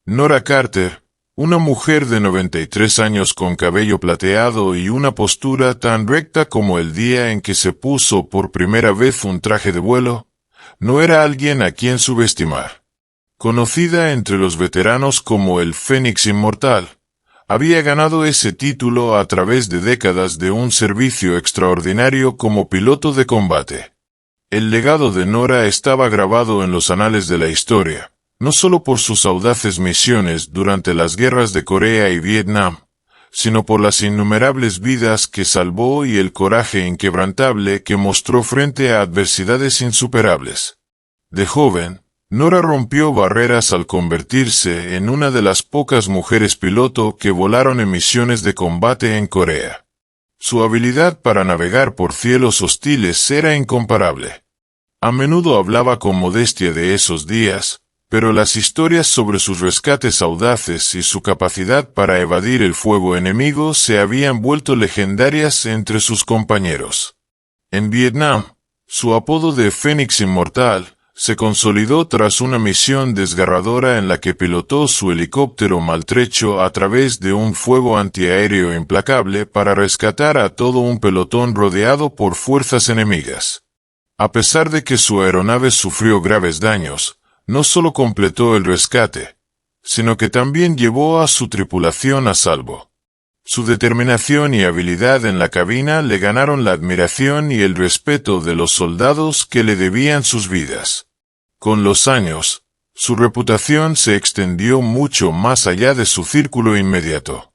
Nora Carter, una mujer de 93 años con cabello plateado y una postura tan recta como el día en que se puso por primera vez un traje de vuelo, no era alguien a quien subestimar. Conocida entre los veteranos como el Fénix Inmortal, había ganado ese título a través de décadas de un servicio extraordinario como piloto de combate. El legado de Nora estaba grabado en los anales de la historia, no solo por sus audaces misiones durante las guerras de Corea y Vietnam, sino por las innumerables vidas que salvó y el coraje inquebrantable que mostró frente a adversidades insuperables. De joven, Nora rompió barreras al convertirse en una de las pocas mujeres piloto que volaron en misiones de combate en Corea. Su habilidad para navegar por cielos hostiles era incomparable. A menudo hablaba con modestia de esos días, pero las historias sobre sus rescates audaces y su capacidad para evadir el fuego enemigo se habían vuelto legendarias entre sus compañeros. En Vietnam, su apodo de Fénix Inmortal se consolidó tras una misión desgarradora en la que pilotó su helicóptero maltrecho a través de un fuego antiaéreo implacable para rescatar a todo un pelotón rodeado por fuerzas enemigas. A pesar de que su aeronave sufrió graves daños, no solo completó el rescate, sino que también llevó a su tripulación a salvo. Su determinación y habilidad en la cabina le ganaron la admiración y el respeto de los soldados que le debían sus vidas. Con los años, su reputación se extendió mucho más allá de su círculo inmediato.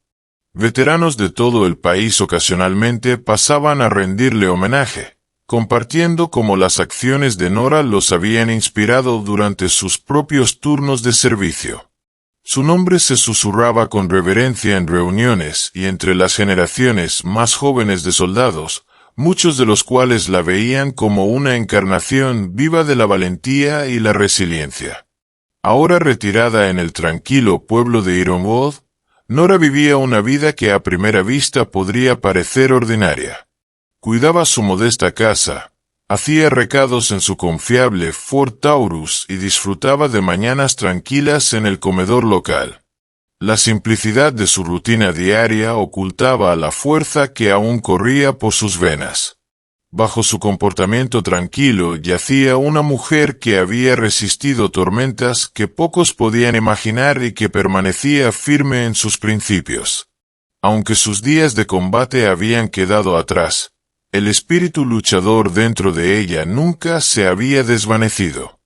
Veteranos de todo el país ocasionalmente pasaban a rendirle homenaje, compartiendo cómo las acciones de Nora los habían inspirado durante sus propios turnos de servicio. Su nombre se susurraba con reverencia en reuniones y entre las generaciones más jóvenes de soldados, muchos de los cuales la veían como una encarnación viva de la valentía y la resiliencia. Ahora retirada en el tranquilo pueblo de Ironwood, Nora vivía una vida que a primera vista podría parecer ordinaria. Cuidaba su modesta casa, hacía recados en su confiable Ford Taurus y disfrutaba de mañanas tranquilas en el comedor local. La simplicidad de su rutina diaria ocultaba la fuerza que aún corría por sus venas. Bajo su comportamiento tranquilo yacía una mujer que había resistido tormentas que pocos podían imaginar y que permanecía firme en sus principios. Aunque sus días de combate habían quedado atrás, el espíritu luchador dentro de ella nunca se había desvanecido.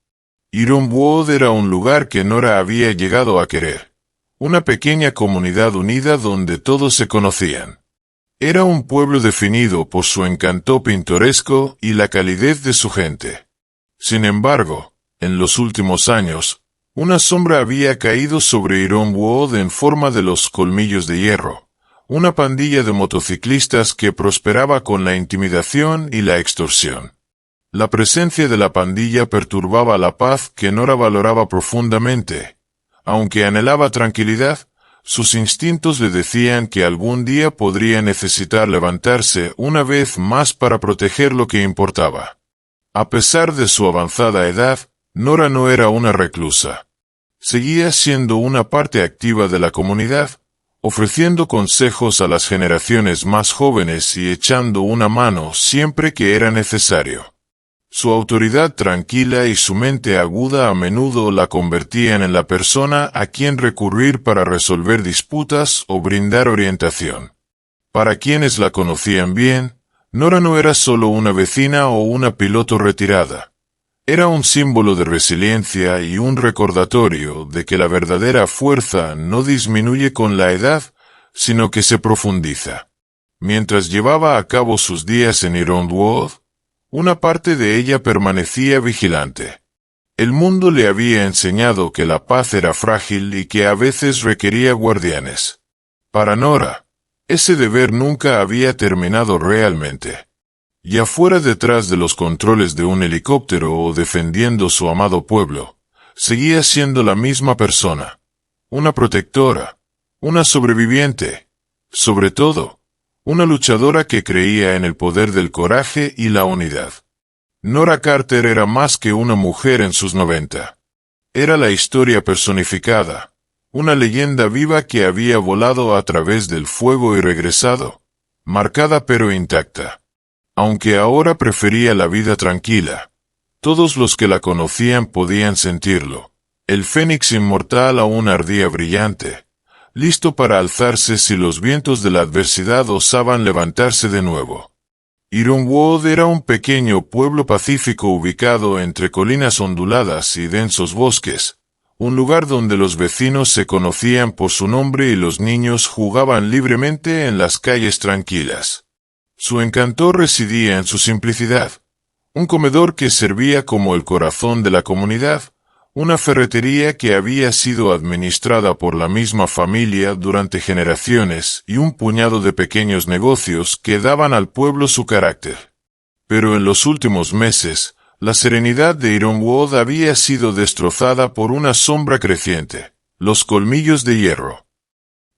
Ironwood era un lugar que Nora había llegado a querer. Una pequeña comunidad unida donde todos se conocían. Era un pueblo definido por su encanto pintoresco y la calidez de su gente. Sin embargo, en los últimos años, una sombra había caído sobre Ironwood en forma de los Colmillos de Hierro. Una pandilla de motociclistas que prosperaba con la intimidación y la extorsión. La presencia de la pandilla perturbaba la paz que Nora valoraba profundamente. Aunque anhelaba tranquilidad, sus instintos le decían que algún día podría necesitar levantarse una vez más para proteger lo que importaba. A pesar de su avanzada edad, Nora no era una reclusa. Seguía siendo una parte activa de la comunidad, ofreciendo consejos a las generaciones más jóvenes y echando una mano siempre que era necesario. Su autoridad tranquila y su mente aguda a menudo la convertían en la persona a quien recurrir para resolver disputas o brindar orientación. Para quienes la conocían bien, Nora no era solo una vecina o una piloto retirada. Era un símbolo de resiliencia y un recordatorio de que la verdadera fuerza no disminuye con la edad, sino que se profundiza. Mientras llevaba a cabo sus días en Ironwood, una parte de ella permanecía vigilante. El mundo le había enseñado que la paz era frágil y que a veces requería guardianes. Para Nora, ese deber nunca había terminado realmente. Ya fuera detrás de los controles de un helicóptero o defendiendo su amado pueblo, seguía siendo la misma persona. Una protectora, una sobreviviente, sobre todo, una luchadora que creía en el poder del coraje y la unidad. Nora Carter era más que una mujer en sus 90. Era la historia personificada, una leyenda viva que había volado a través del fuego y regresado, marcada pero intacta. Aunque ahora prefería la vida tranquila, todos los que la conocían podían sentirlo. El fénix inmortal aún ardía brillante, listo para alzarse si los vientos de la adversidad osaban levantarse de nuevo. Ironwood era un pequeño pueblo pacífico ubicado entre colinas onduladas y densos bosques, un lugar donde los vecinos se conocían por su nombre y los niños jugaban libremente en las calles tranquilas. Su encanto residía en su simplicidad. Un comedor que servía como el corazón de la comunidad, una ferretería que había sido administrada por la misma familia durante generaciones y un puñado de pequeños negocios que daban al pueblo su carácter. Pero en los últimos meses, la serenidad de Ironwood había sido destrozada por una sombra creciente, los Colmillos de Hierro.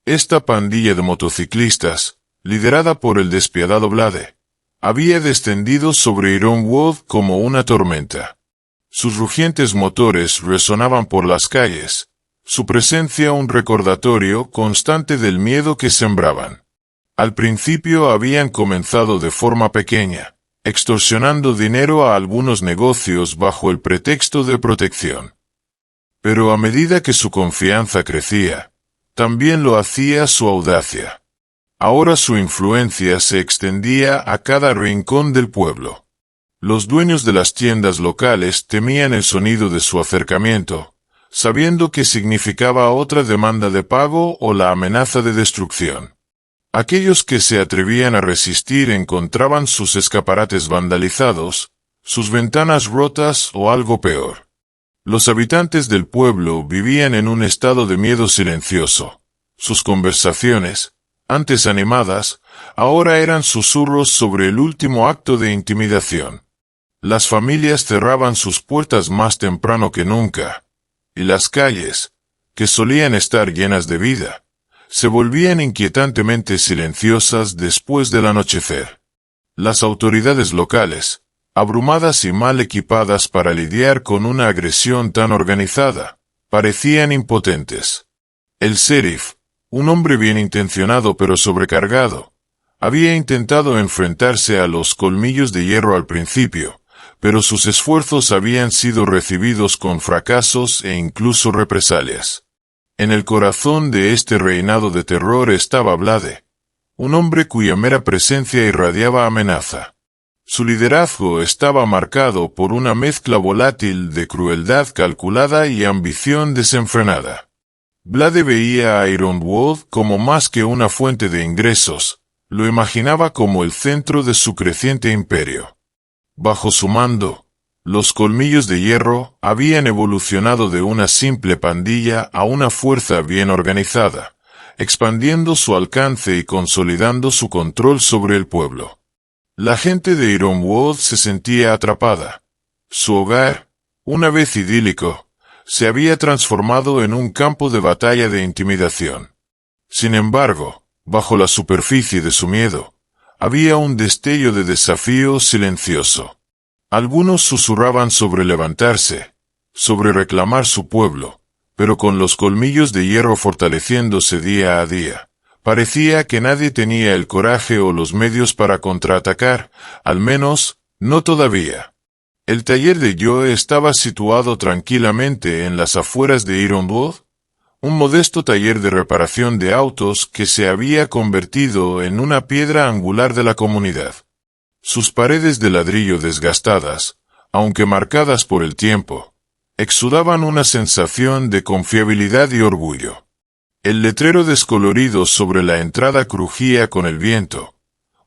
Esta pandilla de motociclistas, liderada por el despiadado Blade, había descendido sobre Ironwood como una tormenta. Sus rugientes motores resonaban por las calles, su presencia un recordatorio constante del miedo que sembraban. Al principio habían comenzado de forma pequeña, extorsionando dinero a algunos negocios bajo el pretexto de protección. Pero a medida que su confianza crecía, también lo hacía su audacia. Ahora su influencia se extendía a cada rincón del pueblo. Los dueños de las tiendas locales temían el sonido de su acercamiento, sabiendo que significaba otra demanda de pago o la amenaza de destrucción. Aquellos que se atrevían a resistir encontraban sus escaparates vandalizados, sus ventanas rotas o algo peor. Los habitantes del pueblo vivían en un estado de miedo silencioso. Sus conversaciones, antes animadas, ahora eran susurros sobre el último acto de intimidación. Las familias cerraban sus puertas más temprano que nunca, y las calles, que solían estar llenas de vida, se volvían inquietantemente silenciosas después del anochecer. Las autoridades locales, abrumadas y mal equipadas para lidiar con una agresión tan organizada, parecían impotentes. El sheriff, un hombre bien intencionado pero sobrecargado, había intentado enfrentarse a los Colmillos de Hierro al principio, pero sus esfuerzos habían sido recibidos con fracasos e incluso represalias. En el corazón de este reinado de terror estaba Blade, un hombre cuya mera presencia irradiaba amenaza. Su liderazgo estaba marcado por una mezcla volátil de crueldad calculada y ambición desenfrenada. Blade veía a Ironwood como más que una fuente de ingresos, lo imaginaba como el centro de su creciente imperio. Bajo su mando, los Colmillos de Hierro habían evolucionado de una simple pandilla a una fuerza bien organizada, expandiendo su alcance y consolidando su control sobre el pueblo. La gente de Ironwood se sentía atrapada. Su hogar, una vez idílico, se había transformado en un campo de batalla de intimidación. Sin embargo, bajo la superficie de su miedo, había un destello de desafío silencioso. Algunos susurraban sobre levantarse, sobre reclamar su pueblo, pero con los Colmillos de Hierro fortaleciéndose día a día, parecía que nadie tenía el coraje o los medios para contraatacar, al menos, no todavía. El taller de Joe estaba situado tranquilamente en las afueras de Ironwood, un modesto taller de reparación de autos que se había convertido en una piedra angular de la comunidad. Sus paredes de ladrillo desgastadas, aunque marcadas por el tiempo, exudaban una sensación de confiabilidad y orgullo. El letrero descolorido sobre la entrada crujía con el viento,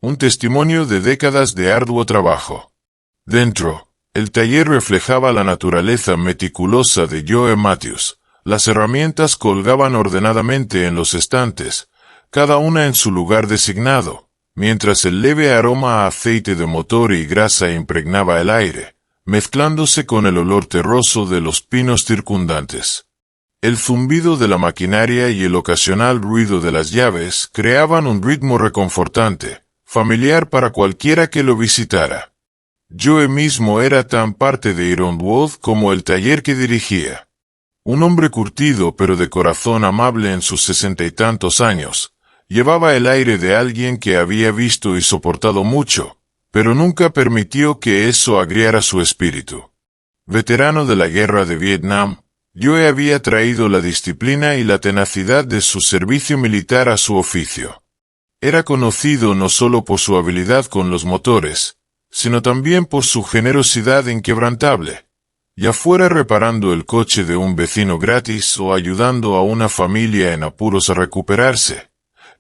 un testimonio de décadas de arduo trabajo. Dentro, el taller reflejaba la naturaleza meticulosa de Joe Matthews. Las herramientas colgaban ordenadamente en los estantes, cada una en su lugar designado, mientras el leve aroma a aceite de motor y grasa impregnaba el aire, mezclándose con el olor terroso de los pinos circundantes. El zumbido de la maquinaria y el ocasional ruido de las llaves creaban un ritmo reconfortante, familiar para cualquiera que lo visitara. Joe mismo era tan parte de Ironwood como el taller que dirigía. Un hombre curtido pero de corazón amable en sus 60 y tantos años, llevaba el aire de alguien que había visto y soportado mucho, pero nunca permitió que eso agriara su espíritu. Veterano de la guerra de Vietnam, Joe había traído la disciplina y la tenacidad de su servicio militar a su oficio. Era conocido no solo por su habilidad con los motores, sino también por su generosidad inquebrantable, ya fuera reparando el coche de un vecino gratis o ayudando a una familia en apuros a recuperarse.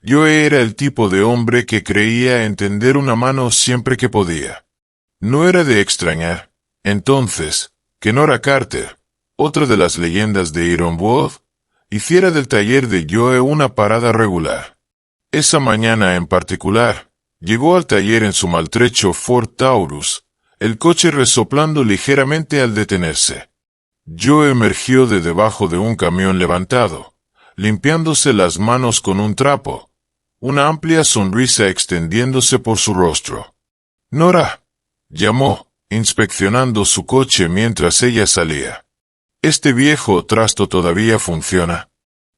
Joe era el tipo de hombre que creía en tender una mano siempre que podía. No era de extrañar, entonces, que Nora Carter, otra de las leyendas de Ironwood, hiciera del taller de Joe una parada regular. Esa mañana en particular, llegó al taller en su maltrecho Ford Taurus, el coche resoplando ligeramente al detenerse. Joe emergió de debajo de un camión levantado, limpiándose las manos con un trapo, una amplia sonrisa extendiéndose por su rostro. «Nora», llamó, inspeccionando su coche mientras ella salía. «Este viejo trasto todavía funciona.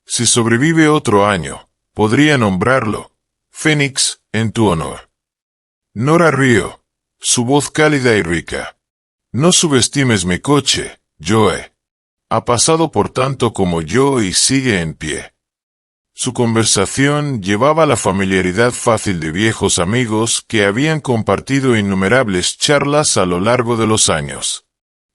Si sobrevive otro año, podría nombrarlo Phoenix en tu honor». Nora rió, su voz cálida y rica. «No subestimes mi coche, Joe. Ha pasado por tanto como yo y sigue en pie». Su conversación llevaba la familiaridad fácil de viejos amigos que habían compartido innumerables charlas a lo largo de los años.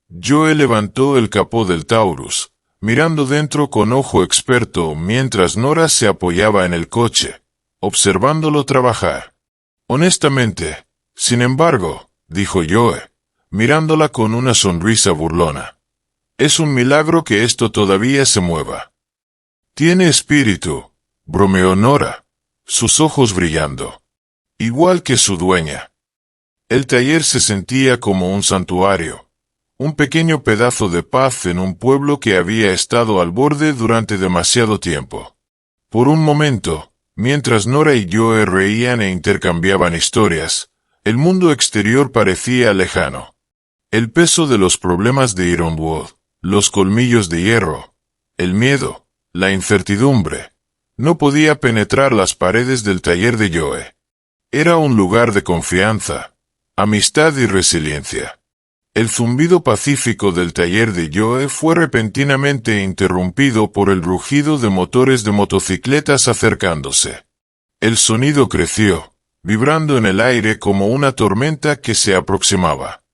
Joe levantó el capó del Taurus, mirando dentro con ojo experto mientras Nora se apoyaba en el coche, observándolo trabajar. «Honestamente, sin embargo», dijo Joe, mirándola con una sonrisa burlona, «es un milagro que esto todavía se mueva». «Tiene espíritu», bromeó Nora, sus ojos brillando. «Igual que su dueña». El taller se sentía como un santuario, un pequeño pedazo de paz en un pueblo que había estado al borde durante demasiado tiempo. Por un momento, mientras Nora y Joe reían e intercambiaban historias, el mundo exterior parecía lejano. El peso de los problemas de Ironwood, los colmillos de hierro, el miedo, la incertidumbre, no podía penetrar las paredes del taller de Joe. Era un lugar de confianza, amistad y resiliencia. El zumbido pacífico del taller de Joe fue repentinamente interrumpido por el rugido de motores de motocicletas acercándose. El sonido creció, vibrando en el aire como una tormenta que se aproximaba.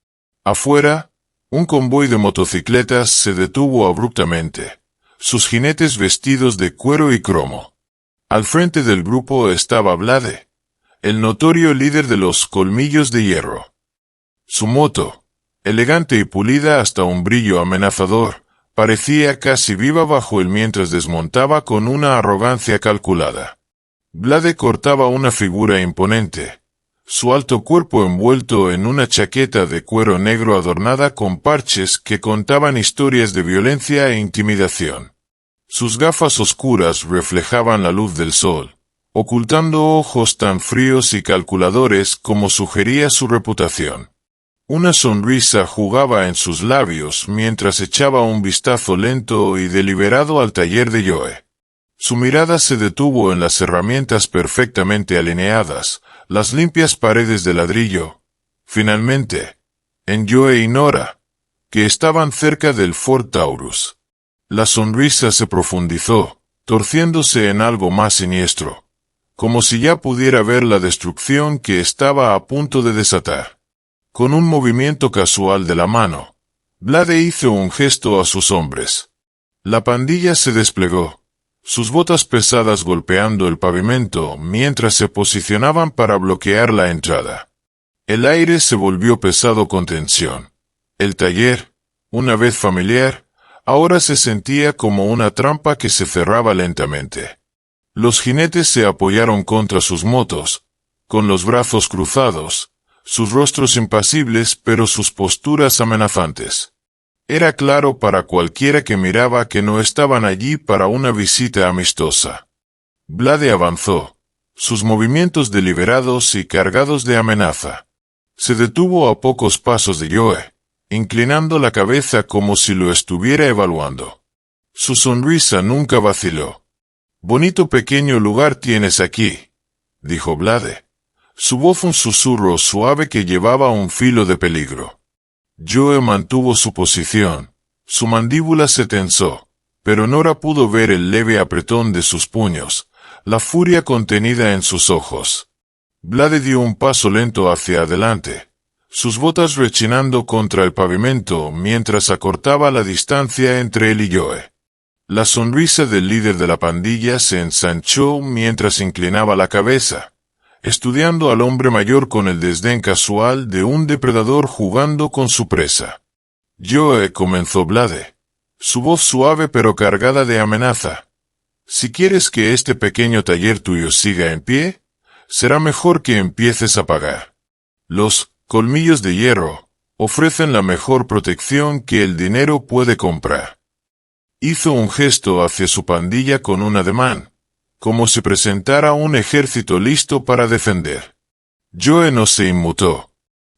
Afuera, un convoy de motocicletas se detuvo abruptamente, sus jinetes vestidos de cuero y cromo. Al frente del grupo estaba Blade, el notorio líder de los colmillos de hierro. Su moto, elegante y pulida hasta un brillo amenazador, parecía casi viva bajo él mientras desmontaba con una arrogancia calculada. Blade cortaba una figura imponente, su alto cuerpo envuelto en una chaqueta de cuero negro adornada con parches que contaban historias de violencia e intimidación. Sus gafas oscuras reflejaban la luz del sol, ocultando ojos tan fríos y calculadores como sugería su reputación. Una sonrisa jugaba en sus labios mientras echaba un vistazo lento y deliberado al taller de Joe. Su mirada se detuvo en las herramientas perfectamente alineadas, las limpias paredes de ladrillo. Finalmente, en Joe y Nora, que estaban cerca del Ford Taurus. La sonrisa se profundizó, torciéndose en algo más siniestro, como si ya pudiera ver la destrucción que estaba a punto de desatar. Con un movimiento casual de la mano, Blade hizo un gesto a sus hombres. La pandilla se desplegó, sus botas pesadas golpeando el pavimento mientras se posicionaban para bloquear la entrada. El aire se volvió pesado con tensión. El taller, una vez familiar, ahora se sentía como una trampa que se cerraba lentamente. Los jinetes se apoyaron contra sus motos, con los brazos cruzados, sus rostros impasibles pero sus posturas amenazantes. Era claro para cualquiera que miraba que no estaban allí para una visita amistosa. Blade avanzó, sus movimientos deliberados y cargados de amenaza. Se detuvo a pocos pasos de Joe, inclinando la cabeza como si lo estuviera evaluando. Su sonrisa nunca vaciló. «Bonito pequeño lugar tienes aquí», dijo Blade. Su voz un susurro suave que llevaba un filo de peligro. Joe mantuvo su posición. Su mandíbula se tensó, pero Nora pudo ver el leve apretón de sus puños, la furia contenida en sus ojos. Blade dio un paso lento hacia adelante, sus botas rechinando contra el pavimento mientras acortaba la distancia entre él y Joe. La sonrisa del líder de la pandilla se ensanchó mientras inclinaba la cabeza, estudiando al hombre mayor con el desdén casual de un depredador jugando con su presa. «Joe», comenzó Blade, su voz suave pero cargada de amenaza. «Si quieres que este pequeño taller tuyo siga en pie, será mejor que empieces a pagar. Los colmillos de hierro ofrecen la mejor protección que el dinero puede comprar». Hizo un gesto hacia su pandilla con un ademán, como si presentara un ejército listo para defender. Joe no se inmutó.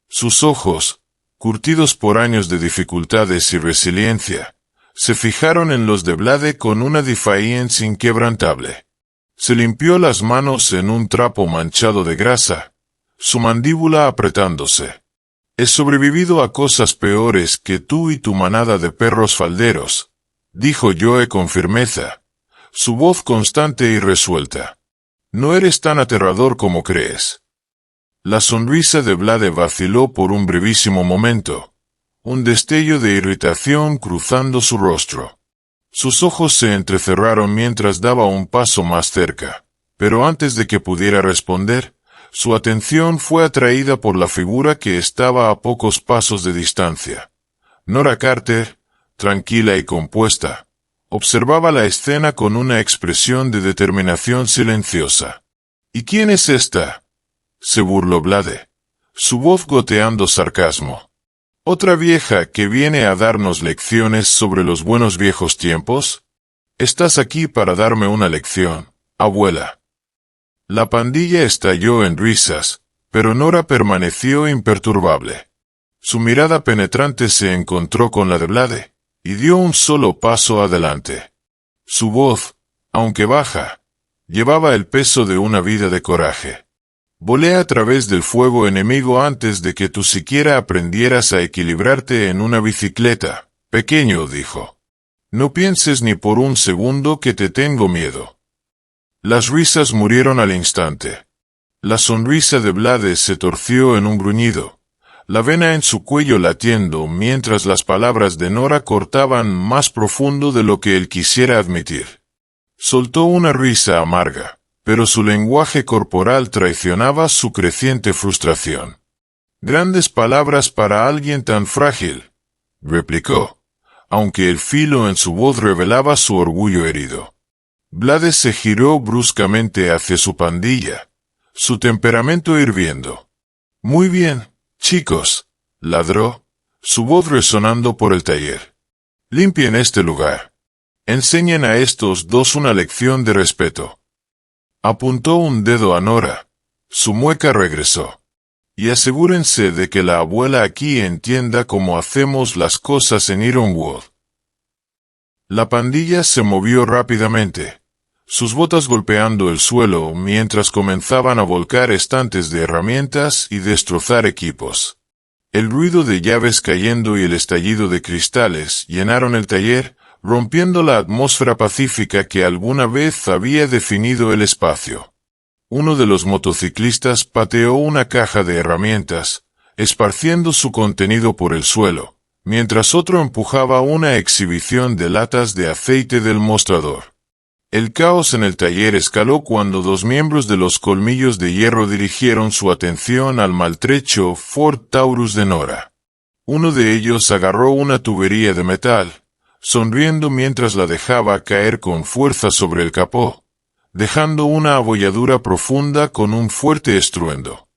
Sus ojos, curtidos por años de dificultades y resiliencia, se fijaron en los de Blade con una defiance inquebrantable. Se limpió las manos en un trapo manchado de grasa, su mandíbula apretándose. «He sobrevivido a cosas peores que tú y tu manada de perros falderos», dijo Joe con firmeza, su voz constante y resuelta. «No eres tan aterrador como crees». La sonrisa de Blade vaciló por un brevísimo momento, un destello de irritación cruzando su rostro. Sus ojos se entrecerraron mientras daba un paso más cerca, pero antes de que pudiera responder, su atención fue atraída por la figura que estaba a pocos pasos de distancia. Nora Carter, tranquila y compuesta, observaba la escena con una expresión de determinación silenciosa. «¿Y quién es esta?», se burló Blade, su voz goteando sarcasmo. «¿Otra vieja que viene a darnos lecciones sobre los buenos viejos tiempos? Estás aquí para darme una lección, abuela». La pandilla estalló en risas, pero Nora permaneció imperturbable. Su mirada penetrante se encontró con la de Blade, y dio un solo paso adelante. Su voz, aunque baja, llevaba el peso de una vida de coraje. «Volé a través del fuego enemigo antes de que tú siquiera aprendieras a equilibrarte en una bicicleta, pequeño», dijo. «No pienses ni por un segundo que te tengo miedo». Las risas murieron al instante. La sonrisa de Blade se torció en un gruñido, la vena en su cuello latiendo mientras las palabras de Nora cortaban más profundo de lo que él quisiera admitir. Soltó una risa amarga, pero su lenguaje corporal traicionaba su creciente frustración. «Grandes palabras para alguien tan frágil», replicó, aunque el filo en su voz revelaba su orgullo herido. Blade se giró bruscamente hacia su pandilla, su temperamento hirviendo. «Muy bien, chicos», ladró, su voz resonando por el taller. «Limpien este lugar. Enseñen a estos dos una lección de respeto». Apuntó un dedo a Nora. Su mueca regresó. «Y asegúrense de que la abuela aquí entienda cómo hacemos las cosas en Ironwood». La pandilla se movió rápidamente, sus botas golpeando el suelo mientras comenzaban a volcar estantes de herramientas y destrozar equipos. El ruido de llaves cayendo y el estallido de cristales llenaron el taller, rompiendo la atmósfera pacífica que alguna vez había definido el espacio. Uno de los motociclistas pateó una caja de herramientas, esparciendo su contenido por el suelo, mientras otro empujaba una exhibición de latas de aceite del mostrador. El caos en el taller escaló cuando dos miembros de los colmillos de hierro dirigieron su atención al maltrecho Ford Taurus de Nora. Uno de ellos agarró una tubería de metal, sonriendo mientras la dejaba caer con fuerza sobre el capó, dejando una abolladura profunda con un fuerte estruendo.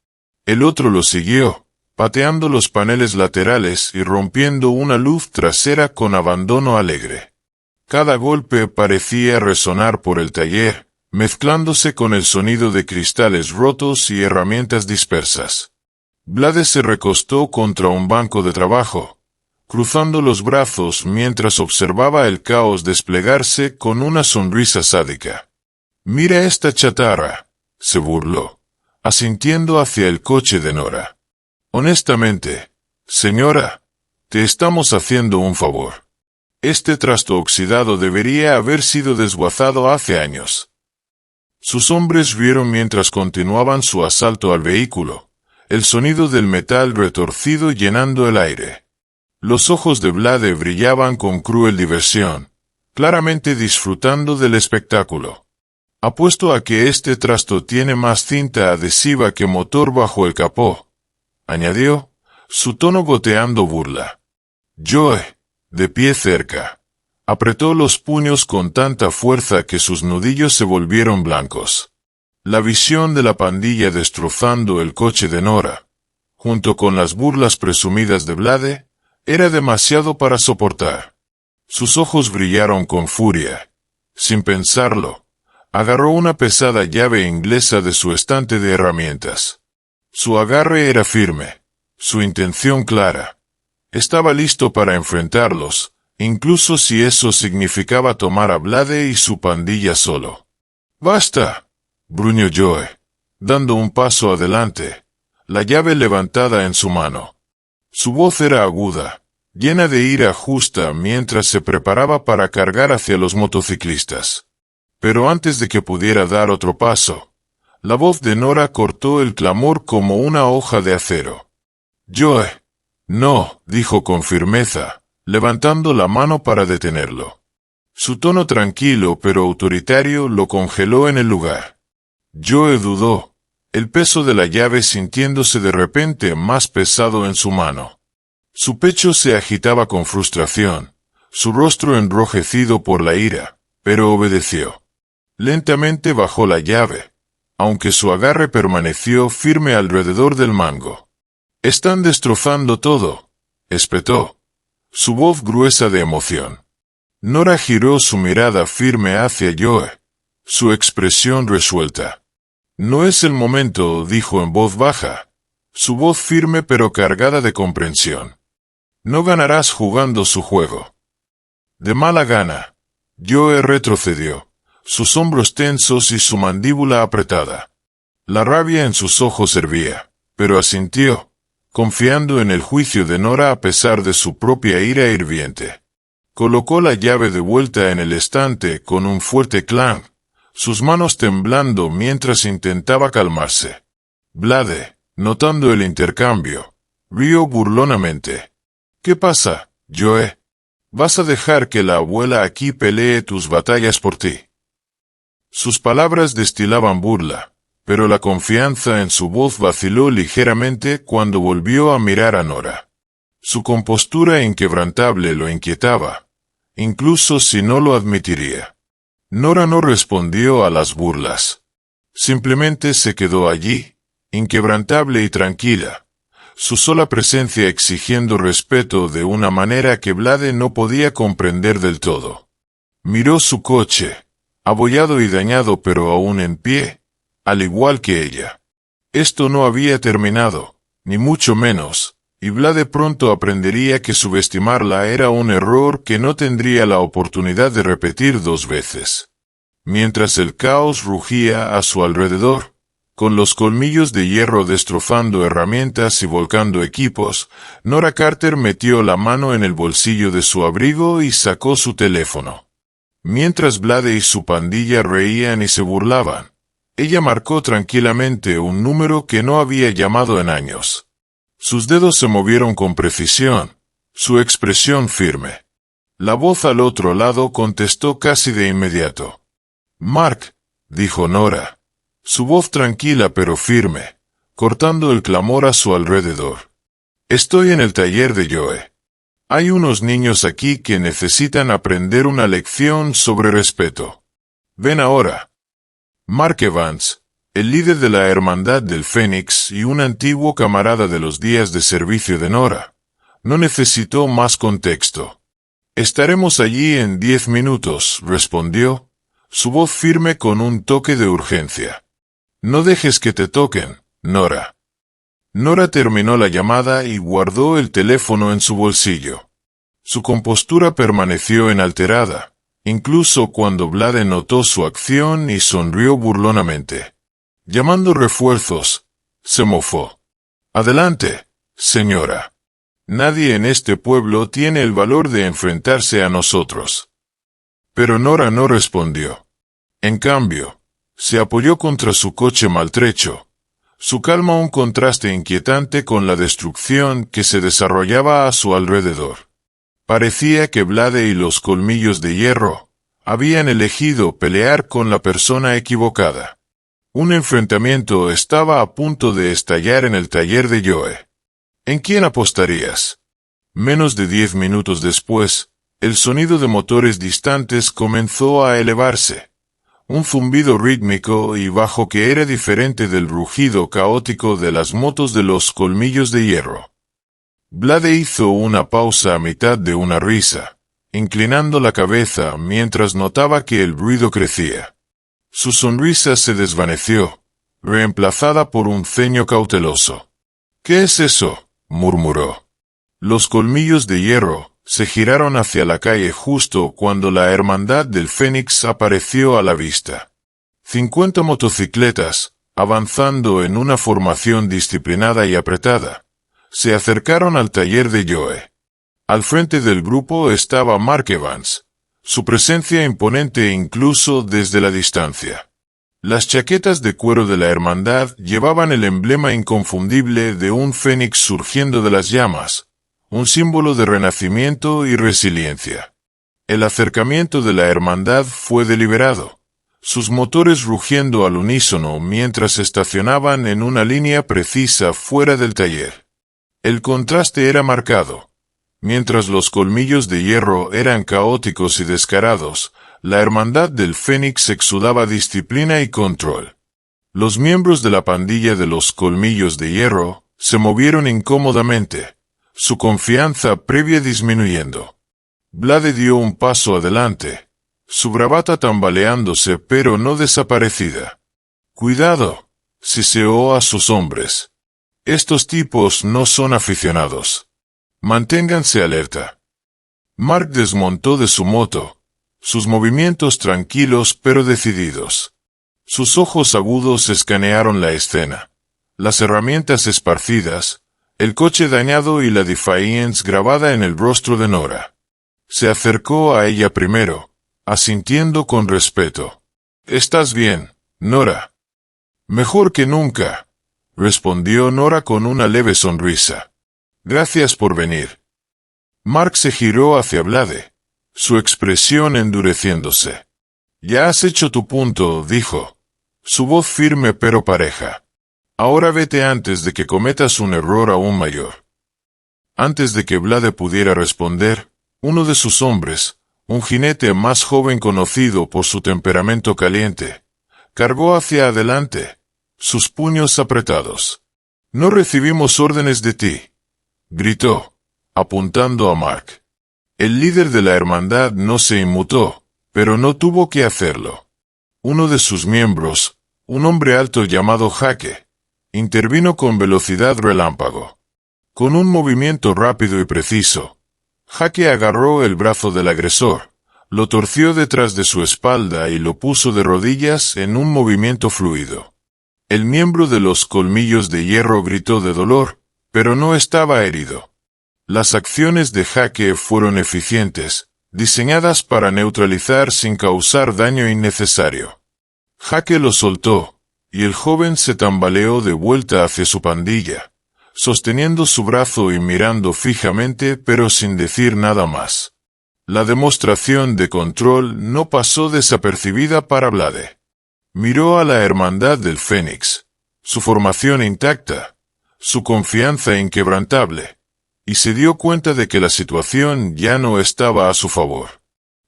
El otro lo siguió, pateando los paneles laterales y rompiendo una luz trasera con abandono alegre. Cada golpe parecía resonar por el taller, mezclándose con el sonido de cristales rotos y herramientas dispersas. Blade se recostó contra un banco de trabajo, cruzando los brazos mientras observaba el caos desplegarse con una sonrisa sádica. «Mira esta chatarra», se burló, asintiendo hacia el coche de Nora. «Honestamente, señora, te estamos haciendo un favor. Este trasto oxidado debería haber sido desguazado hace años». Sus hombres rieron mientras continuaban su asalto al vehículo, el sonido del metal retorcido llenando el aire. Los ojos de Vlade brillaban con cruel diversión, claramente disfrutando del espectáculo. «Apuesto a que este trasto tiene más cinta adhesiva que motor bajo el capó», añadió, su tono goteando burla. Joe, de pie cerca, apretó los puños con tanta fuerza que sus nudillos se volvieron blancos. La visión de la pandilla destrozando el coche de Nora, junto con las burlas presumidas de Vlade, era demasiado para soportar. Sus ojos brillaron con furia. Sin pensarlo, agarró una pesada llave inglesa de su estante de herramientas. Su agarre era firme, su intención clara. Estaba listo para enfrentarlos, incluso si eso significaba tomar a Vlade y su pandilla solo. «¡Basta!», gruñó Joe, dando un paso adelante, la llave levantada en su mano. Su voz era aguda, llena de ira justa mientras se preparaba para cargar hacia los motociclistas. Pero antes de que pudiera dar otro paso, la voz de Nora cortó el clamor como una hoja de acero. «Joe, no», dijo con firmeza, levantando la mano para detenerlo. Su tono tranquilo pero autoritario lo congeló en el lugar. Joe dudó, el peso de la llave sintiéndose de repente más pesado en su mano. Su pecho se agitaba con frustración, su rostro enrojecido por la ira, pero obedeció. Lentamente bajó la llave, aunque su agarre permaneció firme alrededor del mango. «Están destrozando todo», espetó, su voz gruesa de emoción. Nora giró su mirada firme hacia Joe, su expresión resuelta. «No es el momento», dijo en voz baja, su voz firme pero cargada de comprensión. «No ganarás jugando su juego». «De mala gana». Joe retrocedió, sus hombros tensos y su mandíbula apretada. La rabia en sus ojos hervía, pero asintió, confiando en el juicio de Nora a pesar de su propia ira hirviente. Colocó la llave de vuelta en el estante con un fuerte clang, sus manos temblando mientras intentaba calmarse. Vlade, notando el intercambio, rió burlonamente. «¿Qué pasa, Joe? ¿Vas a dejar que la abuela aquí pelee tus batallas por ti?» Sus palabras destilaban burla, pero la confianza en su voz vaciló ligeramente cuando volvió a mirar a Nora. Su compostura inquebrantable lo inquietaba, incluso si no lo admitiría. Nora no respondió a las burlas. Simplemente se quedó allí, inquebrantable y tranquila, su sola presencia exigiendo respeto de una manera que Vlade no podía comprender del todo. Miró su coche, abollado y dañado pero aún en pie, al igual que ella. Esto no había terminado, ni mucho menos, y Vlade pronto aprendería que subestimarla era un error que no tendría la oportunidad de repetir 2 veces. Mientras el caos rugía a su alrededor, con los colmillos de hierro destrozando herramientas y volcando equipos, Nora Carter metió la mano en el bolsillo de su abrigo y sacó su teléfono. Mientras Vlade y su pandilla reían y se burlaban, ella marcó tranquilamente un número que no había llamado en años. Sus dedos se movieron con precisión, su expresión firme. La voz al otro lado contestó casi de inmediato. «Mark», dijo Nora, su voz tranquila pero firme, cortando el clamor a su alrededor. «Estoy en el taller de Joe. Hay unos niños aquí que necesitan aprender una lección sobre respeto. Ven ahora». Mark Evans, el líder de la Hermandad del Fénix y un antiguo camarada de los días de servicio de Nora, no necesitó más contexto. «Estaremos allí en 10 minutos», respondió, su voz firme con un toque de urgencia. «No dejes que te toquen, Nora». Nora terminó la llamada y guardó el teléfono en su bolsillo. Su compostura permaneció inalterada, incluso cuando Blade notó su acción y sonrió burlonamente. Llamando refuerzos, se mofó. «Adelante, señora. Nadie en este pueblo tiene el valor de enfrentarse a nosotros». Pero Nora no respondió. En cambio, se apoyó contra su coche maltrecho. Su calma un contraste inquietante con la destrucción que se desarrollaba a su alrededor. Parecía que Blade y los colmillos de hierro habían elegido pelear con la persona equivocada. Un enfrentamiento estaba a punto de estallar en el taller de Joe. ¿En quién apostarías? Menos de 10 minutos después, el sonido de motores distantes comenzó a elevarse. Un zumbido rítmico y bajo que era diferente del rugido caótico de las motos de los colmillos de hierro. Blade hizo una pausa a mitad de una risa, inclinando la cabeza mientras notaba que el ruido crecía. Su sonrisa se desvaneció, reemplazada por un ceño cauteloso. «¿Qué es eso?», murmuró. Los colmillos de hierro se giraron hacia la calle justo cuando la Hermandad del Fénix apareció a la vista. 50 motocicletas, avanzando en una formación disciplinada y apretada, se acercaron al taller de Joe. Al frente del grupo estaba Mark Evans, su presencia imponente incluso desde la distancia. Las chaquetas de cuero de la Hermandad llevaban el emblema inconfundible de un fénix surgiendo de las llamas, un símbolo de renacimiento y resiliencia. El acercamiento de la Hermandad fue deliberado, sus motores rugiendo al unísono mientras estacionaban en una línea precisa fuera del taller. El contraste era marcado. Mientras los colmillos de hierro eran caóticos y descarados, la Hermandad del Fénix exudaba disciplina y control. Los miembros de la pandilla de los colmillos de hierro se movieron incómodamente, su confianza previa disminuyendo. Blade dio un paso adelante, su bravata tambaleándose pero no desaparecida. «Cuidado», siseó a sus hombres. «Estos tipos no son aficionados. Manténganse alerta». Mark desmontó de su moto, sus movimientos tranquilos pero decididos. Sus ojos agudos escanearon la escena. Las herramientas esparcidas, el coche dañado y la defiance grabada en el rostro de Nora. Se acercó a ella primero, asintiendo con respeto. «¿Estás bien, Nora?» «Mejor que nunca», respondió Nora con una leve sonrisa. «Gracias por venir». Mark se giró hacia Blade, su expresión endureciéndose. «Ya has hecho tu punto», dijo, su voz firme pero pareja. «Ahora vete antes de que cometas un error aún mayor». Antes de que Blade pudiera responder, uno de sus hombres, un jinete más joven conocido por su temperamento caliente, cargó hacia adelante, sus puños apretados. «No recibimos órdenes de ti», gritó, apuntando a Mark. El líder de la hermandad no se inmutó, pero no tuvo que hacerlo. Uno de sus miembros, un hombre alto llamado Jaque, intervino con velocidad relámpago. Con un movimiento rápido y preciso, Jaque agarró el brazo del agresor, lo torció detrás de su espalda y lo puso de rodillas en un movimiento fluido. El miembro de los colmillos de hierro gritó de dolor, pero no estaba herido. Las acciones de Jaque fueron eficientes, diseñadas para neutralizar sin causar daño innecesario. Jaque lo soltó, y el joven se tambaleó de vuelta hacia su pandilla, sosteniendo su brazo y mirando fijamente pero sin decir nada más. La demostración de control no pasó desapercibida para Blade. Miró a la Hermandad del Fénix, su formación intacta, su confianza inquebrantable, y se dio cuenta de que la situación ya no estaba a su favor.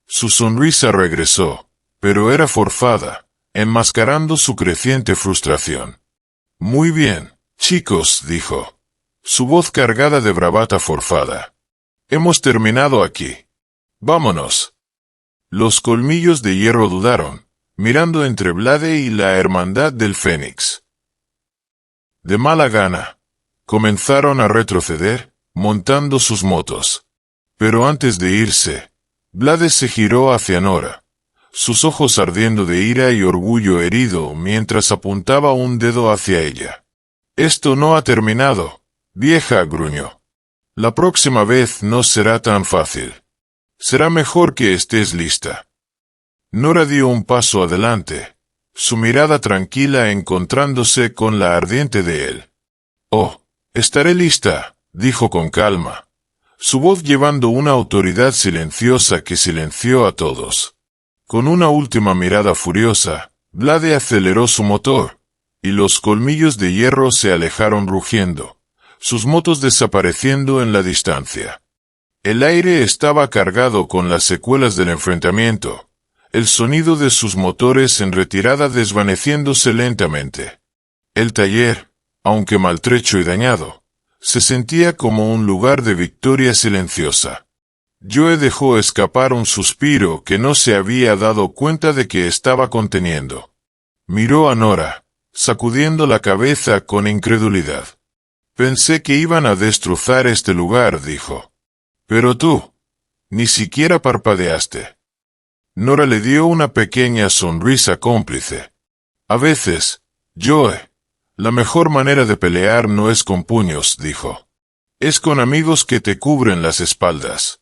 Su sonrisa regresó, pero era forzada, enmascarando su creciente frustración. «Muy bien, chicos», dijo, su voz cargada de bravata forzada. «Hemos terminado aquí. Vámonos». Los colmillos de hierro dudaron, mirando entre Blade y la Hermandad del Fénix. De mala gana, comenzaron a retroceder, montando sus motos. Pero antes de irse, Vlade se giró hacia Nora, sus ojos ardiendo de ira y orgullo herido mientras apuntaba un dedo hacia ella. «Esto no ha terminado, vieja», gruñó. «La próxima vez no será tan fácil. Será mejor que estés lista». Nora dio un paso adelante, su mirada tranquila encontrándose con la ardiente de él. «Oh, estaré lista», dijo con calma, su voz llevando una autoridad silenciosa que silenció a todos. Con una última mirada furiosa, Vlade aceleró su motor, y los colmillos de hierro se alejaron rugiendo, sus motos desapareciendo en la distancia. El aire estaba cargado con las secuelas del enfrentamiento, el sonido de sus motores en retirada desvaneciéndose lentamente. El taller, aunque maltrecho y dañado, se sentía como un lugar de victoria silenciosa. Joe dejó escapar un suspiro que no se había dado cuenta de que estaba conteniendo. Miró a Nora, sacudiendo la cabeza con incredulidad. «Pensé que iban a destrozar este lugar», dijo. «Pero tú, ni siquiera parpadeaste». Nora le dio una pequeña sonrisa cómplice. «A veces, Joe, la mejor manera de pelear no es con puños», dijo. «Es con amigos que te cubren las espaldas».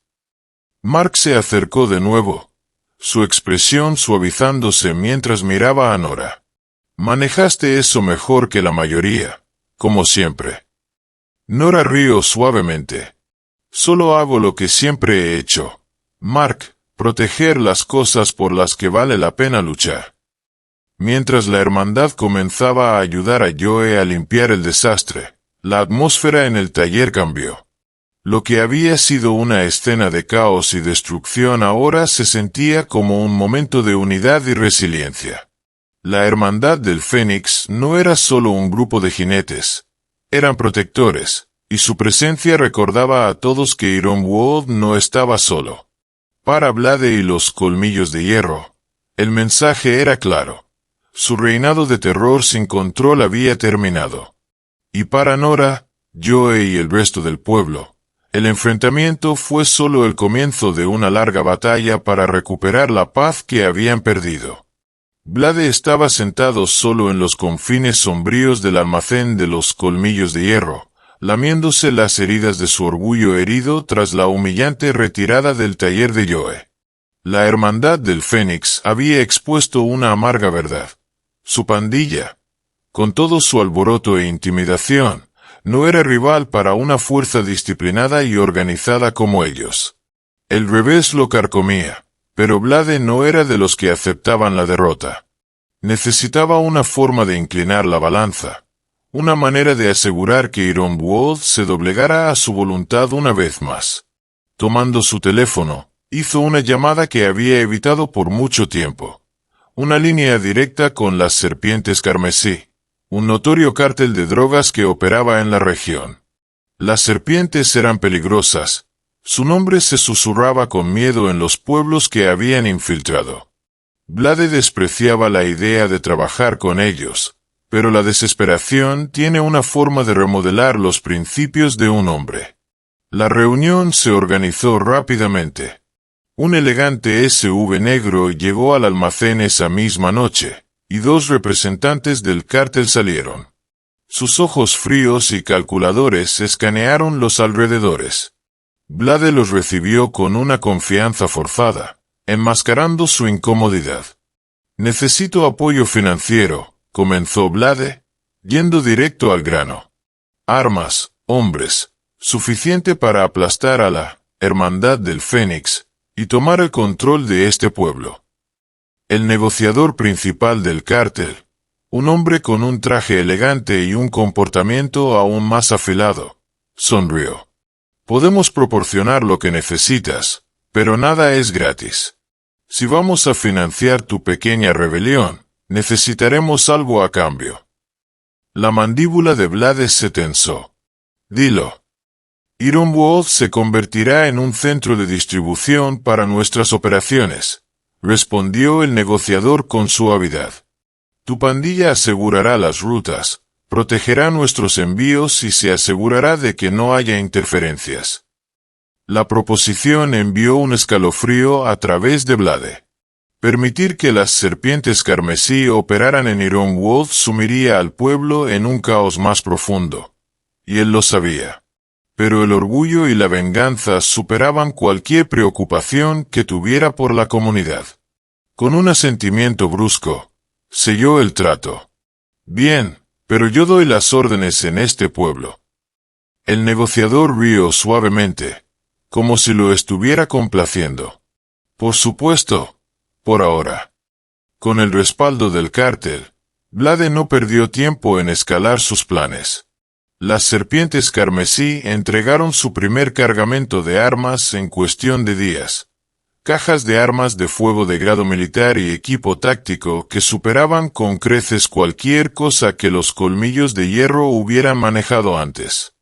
Mark se acercó de nuevo, su expresión suavizándose mientras miraba a Nora. «Manejaste eso mejor que la mayoría, como siempre». Nora rió suavemente. «Solo hago lo que siempre he hecho, Mark, proteger las cosas por las que vale la pena luchar». Mientras la hermandad comenzaba a ayudar a Joe a limpiar el desastre, la atmósfera en el taller cambió. Lo que había sido una escena de caos y destrucción ahora se sentía como un momento de unidad y resiliencia. La Hermandad del Fénix no era solo un grupo de jinetes, eran protectores, y su presencia recordaba a todos que Ironwold no estaba solo. Para Vlade y los colmillos de hierro, el mensaje era claro. Su reinado de terror sin control había terminado. Y para Nora, Joe y el resto del pueblo, el enfrentamiento fue solo el comienzo de una larga batalla para recuperar la paz que habían perdido. Vlade estaba sentado solo en los confines sombríos del almacén de los colmillos de hierro, lamiéndose las heridas de su orgullo herido tras la humillante retirada del taller de Joe. La Hermandad del Fénix había expuesto una amarga verdad. Su pandilla, con todo su alboroto e intimidación, no era rival para una fuerza disciplinada y organizada como ellos. El revés lo carcomía, pero Vlade no era de los que aceptaban la derrota. Necesitaba una forma de inclinar la balanza, una manera de asegurar que Ironwold se doblegara a su voluntad una vez más. Tomando su teléfono, hizo una llamada que había evitado por mucho tiempo. Una línea directa con las Serpientes Carmesí, un notorio cártel de drogas que operaba en la región. Las serpientes eran peligrosas. Su nombre se susurraba con miedo en los pueblos que habían infiltrado. Vlade despreciaba la idea de trabajar con ellos, pero la desesperación tiene una forma de remodelar los principios de un hombre. La reunión se organizó rápidamente. Un elegante SUV negro llegó al almacén esa misma noche, y dos representantes del cártel salieron. Sus ojos fríos y calculadores escanearon los alrededores. Vlade los recibió con una confianza forzada, enmascarando su incomodidad. «Necesito apoyo financiero», comenzó Vlade, yendo directo al grano. «Armas, hombres, suficiente para aplastar a la Hermandad del Fénix y tomar el control de este pueblo». El negociador principal del cártel, un hombre con un traje elegante y un comportamiento aún más afilado, sonrió. «Podemos proporcionar lo que necesitas, pero nada es gratis. Si vamos a financiar tu pequeña rebelión, necesitaremos algo a cambio». La mandíbula de Vlade se tensó. «Dilo». «Ironwold se convertirá en un centro de distribución para nuestras operaciones», respondió el negociador con suavidad. «Tu pandilla asegurará las rutas, protegerá nuestros envíos y se asegurará de que no haya interferencias». La proposición envió un escalofrío a través de Blade. Permitir que las serpientes carmesí operaran en Ironwold sumiría al pueblo en un caos más profundo. Y él lo sabía. Pero el orgullo y la venganza superaban cualquier preocupación que tuviera por la comunidad. Con un asentimiento brusco, selló el trato. Bien, pero yo doy las órdenes en este pueblo. El negociador rió suavemente, como si lo estuviera complaciendo. Por supuesto, por ahora. Con el respaldo del cártel, Blade no perdió tiempo en escalar sus planes. Las serpientes carmesí entregaron su primer cargamento de armas en cuestión de días. Cajas de armas de fuego de grado militar y equipo táctico que superaban con creces cualquier cosa que los colmillos de hierro hubieran manejado antes.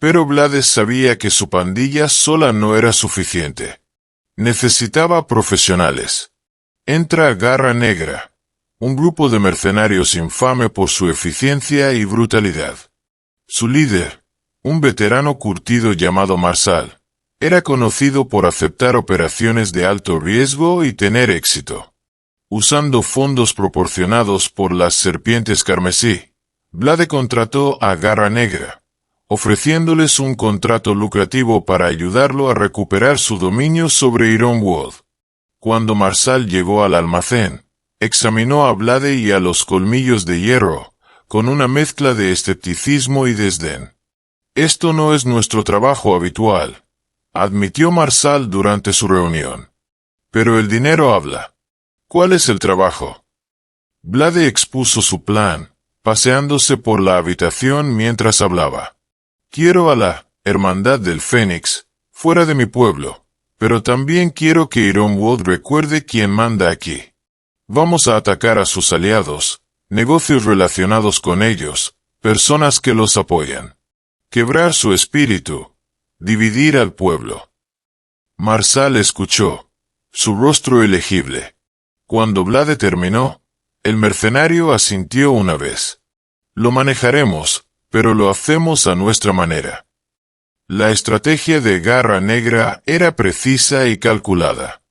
Pero Blades sabía que su pandilla sola no era suficiente. Necesitaba profesionales. Entra Garra Negra, un grupo de mercenarios infame por su eficiencia y brutalidad. Su líder, un veterano curtido llamado Marsal, era conocido por aceptar operaciones de alto riesgo y tener éxito. Usando fondos proporcionados por las serpientes carmesí, Blade contrató a Garra Negra, ofreciéndoles un contrato lucrativo para ayudarlo a recuperar su dominio sobre Ironwold. Cuando Marsal llegó al almacén, examinó a Blade y a los colmillos de hierro, con una mezcla de escepticismo y desdén. «Esto no es nuestro trabajo habitual», admitió Marsal durante su reunión. «Pero el dinero habla. ¿Cuál es el trabajo?» Blade expuso su plan, paseándose por la habitación mientras hablaba. «Quiero a la Hermandad del Fénix, fuera de mi pueblo, pero también quiero que Ironwold recuerde quién manda aquí. Vamos a atacar a sus aliados, negocios relacionados con ellos, personas que los apoyan. Quebrar su espíritu, dividir al pueblo». Marsal escuchó, su rostro elegible. Cuando Blade terminó, el mercenario asintió una vez. «Lo manejaremos, pero lo hacemos a nuestra manera». La estrategia de Garra Negra era precisa y calculada.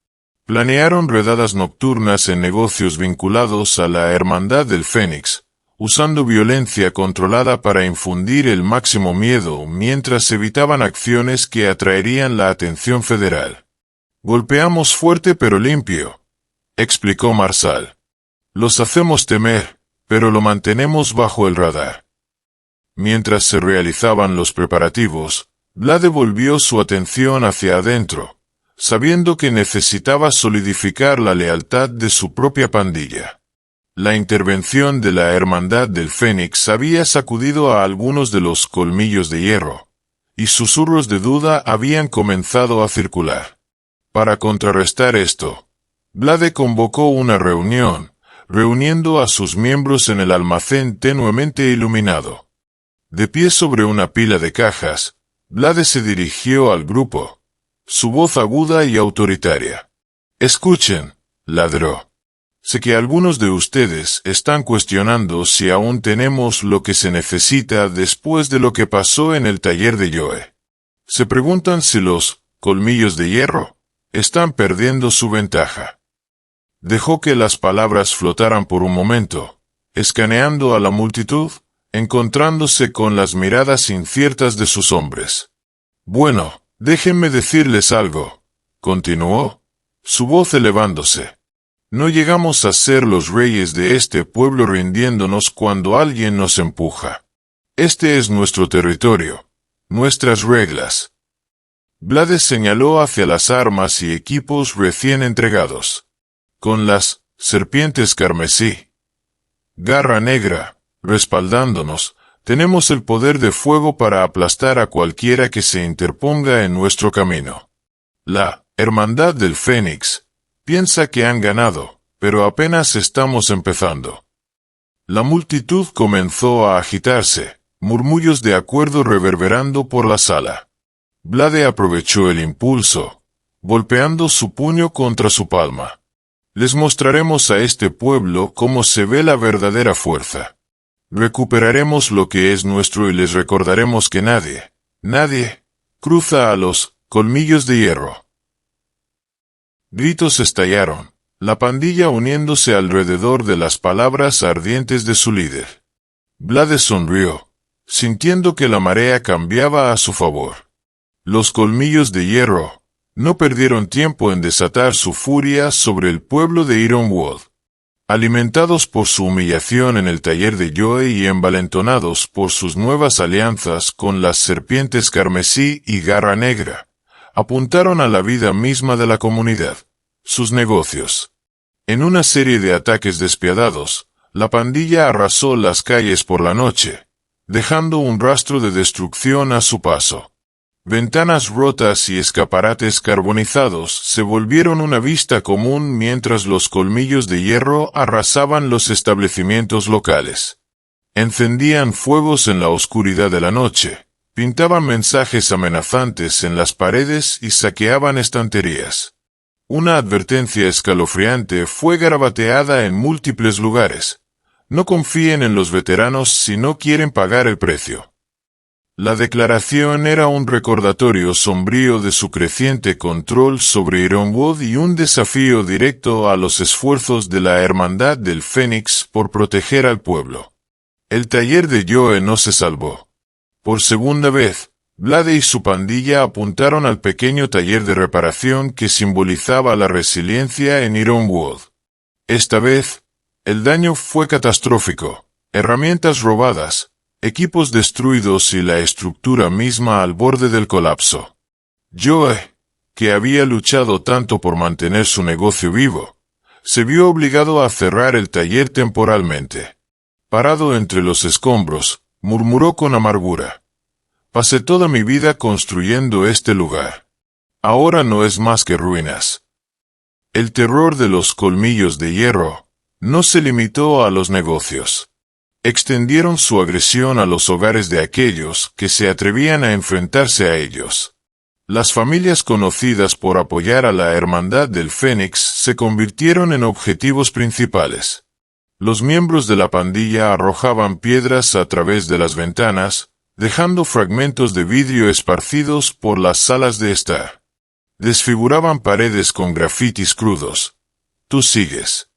Planearon redadas nocturnas en negocios vinculados a la Hermandad del Fénix, usando violencia controlada para infundir el máximo miedo mientras evitaban acciones que atraerían la atención federal. «Golpeamos fuerte pero limpio», explicó Marsal. «Los hacemos temer, pero lo mantenemos bajo el radar». Mientras se realizaban los preparativos, Blade volvió su atención hacia adentro, sabiendo que necesitaba solidificar la lealtad de su propia pandilla. La intervención de la Hermandad del Fénix había sacudido a algunos de los colmillos de hierro, y susurros de duda habían comenzado a circular. Para contrarrestar esto, Blade convocó una reunión, reuniendo a sus miembros en el almacén tenuemente iluminado. De pie sobre una pila de cajas, Blade se dirigió al grupo, su voz aguda y autoritaria. «Escuchen», ladró. «Sé que algunos de ustedes están cuestionando si aún tenemos lo que se necesita después de lo que pasó en el taller de Joe. Se preguntan si los colmillos de hierro están perdiendo su ventaja». Dejó que las palabras flotaran por un momento, escaneando a la multitud, encontrándose con las miradas inciertas de sus hombres. «Bueno, déjenme decirles algo», continuó, su voz elevándose. «No llegamos a ser los reyes de este pueblo rindiéndonos cuando alguien nos empuja. Este es nuestro territorio, nuestras reglas». Blade señaló hacia las armas y equipos recién entregados. «Con las serpientes carmesí, Garra Negra, respaldándonos, tenemos el poder de fuego para aplastar a cualquiera que se interponga en nuestro camino. La Hermandad del Fénix piensa que han ganado, pero apenas estamos empezando». La multitud comenzó a agitarse, murmullos de acuerdo reverberando por la sala. Blade aprovechó el impulso, golpeando su puño contra su palma. «Les mostraremos a este pueblo cómo se ve la verdadera fuerza. Recuperaremos lo que es nuestro y les recordaremos que nadie cruza a los Colmillos de hierro. Gritos estallaron, la pandilla uniéndose alrededor de las palabras ardientes de su líder. Blade sonrió, sintiendo que la marea cambiaba a su favor. Los colmillos de hierro no perdieron tiempo en desatar su furia sobre el pueblo de Ironwood. Alimentados por su humillación en el taller de Joe y envalentonados por sus nuevas alianzas con las serpientes carmesí y garra negra, apuntaron a la vida misma de la comunidad, sus negocios. En una serie de ataques despiadados, la pandilla arrasó las calles por la noche, dejando un rastro de destrucción a su paso. Ventanas rotas y escaparates carbonizados se volvieron una vista común mientras los colmillos de hierro arrasaban los establecimientos locales. Encendían fuegos en la oscuridad de la noche, pintaban mensajes amenazantes en las paredes y saqueaban estanterías. Una advertencia escalofriante fue garabateada en múltiples lugares. No confíen en los veteranos si no quieren pagar el precio. La declaración era un recordatorio sombrío de su creciente control sobre Ironwood y un desafío directo a los esfuerzos de la Hermandad del Fénix por proteger al pueblo. El taller de Joe no se salvó. Por segunda vez, Blade y su pandilla apuntaron al pequeño taller de reparación que simbolizaba la resiliencia en Ironwood. Esta vez, el daño fue catastrófico. Herramientas robadas, equipos destruidos y la estructura misma al borde del colapso. Joe, que había luchado tanto por mantener su negocio vivo, se vio obligado a cerrar el taller temporalmente. Parado entre los escombros, murmuró con amargura. Pasé toda mi vida construyendo este lugar. Ahora no es más que ruinas. El terror de los colmillos de hierro no se limitó a los negocios. Extendieron su agresión a los hogares de aquellos que se atrevían a enfrentarse a ellos. Las familias conocidas por apoyar a la Hermandad del Fénix se convirtieron en objetivos principales. Los miembros de la pandilla arrojaban piedras a través de las ventanas, dejando fragmentos de vidrio esparcidos por las salas de estar. Desfiguraban paredes con grafitis crudos. Tú sigues.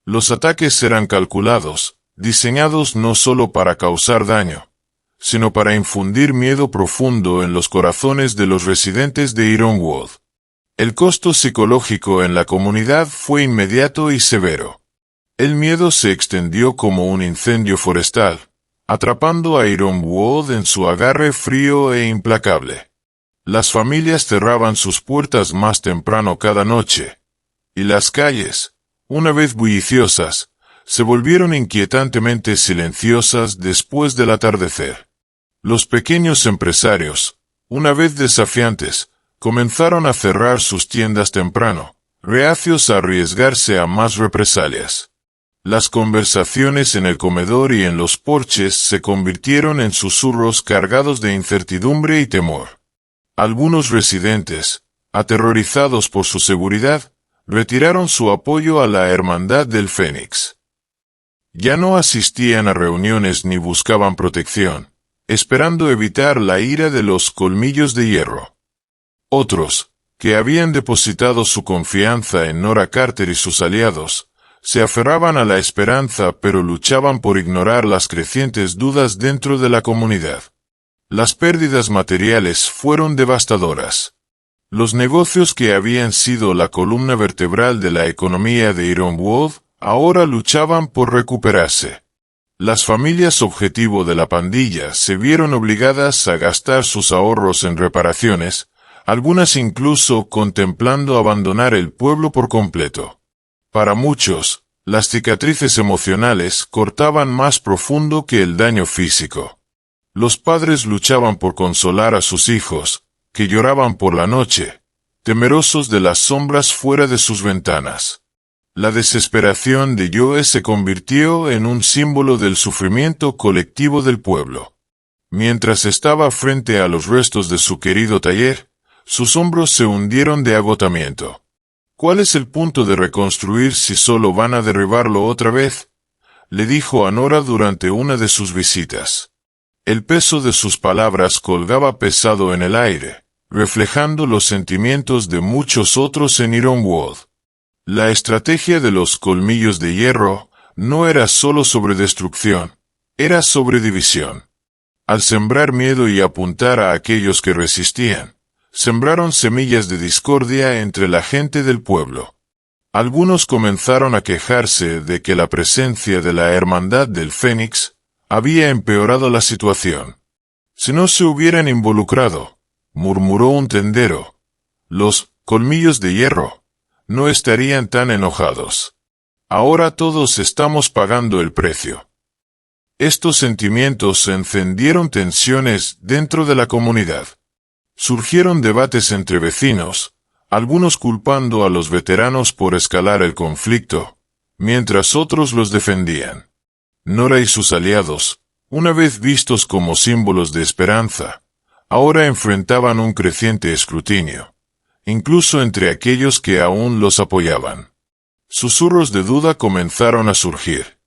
Los ataques eran calculados, diseñados no solo para causar daño, sino para infundir miedo profundo en los corazones de los residentes de Ironwood. El costo psicológico en la comunidad fue inmediato y severo. El miedo se extendió como un incendio forestal, atrapando a Ironwood en su agarre frío e implacable. Las familias cerraban sus puertas más temprano cada noche, y las calles, una vez bulliciosas, se volvieron inquietantemente silenciosas después del atardecer. Los pequeños empresarios, una vez desafiantes, comenzaron a cerrar sus tiendas temprano, reacios a arriesgarse a más represalias. Las conversaciones en el comedor y en los porches se convirtieron en susurros cargados de incertidumbre y temor. Algunos residentes, aterrorizados por su seguridad, retiraron su apoyo a la Hermandad del Fénix. Ya no asistían a reuniones ni buscaban protección, esperando evitar la ira de los colmillos de hierro. Otros, que habían depositado su confianza en Nora Carter y sus aliados, se aferraban a la esperanza pero luchaban por ignorar las crecientes dudas dentro de la comunidad. Las pérdidas materiales fueron devastadoras. Los negocios que habían sido la columna vertebral de la economía de Ironwood ahora luchaban por recuperarse. Las familias objetivo de la pandilla se vieron obligadas a gastar sus ahorros en reparaciones, algunas incluso contemplando abandonar el pueblo por completo. Para muchos, las cicatrices emocionales cortaban más profundo que el daño físico. Los padres luchaban por consolar a sus hijos, que lloraban por la noche, temerosos de las sombras fuera de sus ventanas. La desesperación de Joe se convirtió en un símbolo del sufrimiento colectivo del pueblo. Mientras estaba frente a los restos de su querido taller, sus hombros se hundieron de agotamiento. ¿Cuál es el punto de reconstruir si solo van a derribarlo otra vez?, le dijo a Nora durante una de sus visitas. El peso de sus palabras colgaba pesado en el aire, reflejando los sentimientos de muchos otros en Ironwood. La estrategia de los colmillos de hierro no era solo sobre destrucción, era sobre división. Al sembrar miedo y apuntar a aquellos que resistían, sembraron semillas de discordia entre la gente del pueblo. Algunos comenzaron a quejarse de que la presencia de la Hermandad del Fénix había empeorado la situación. Si no se hubieran involucrado, murmuró un tendero, los colmillos de hierro no estarían tan enojados. Ahora todos estamos pagando el precio. Estos sentimientos encendieron tensiones dentro de la comunidad. Surgieron debates entre vecinos, algunos culpando a los veteranos por escalar el conflicto, mientras otros los defendían. Nora y sus aliados, una vez vistos como símbolos de esperanza, ahora enfrentaban un creciente escrutinio, incluso entre aquellos que aún los apoyaban. Susurros de duda comenzaron a surgir.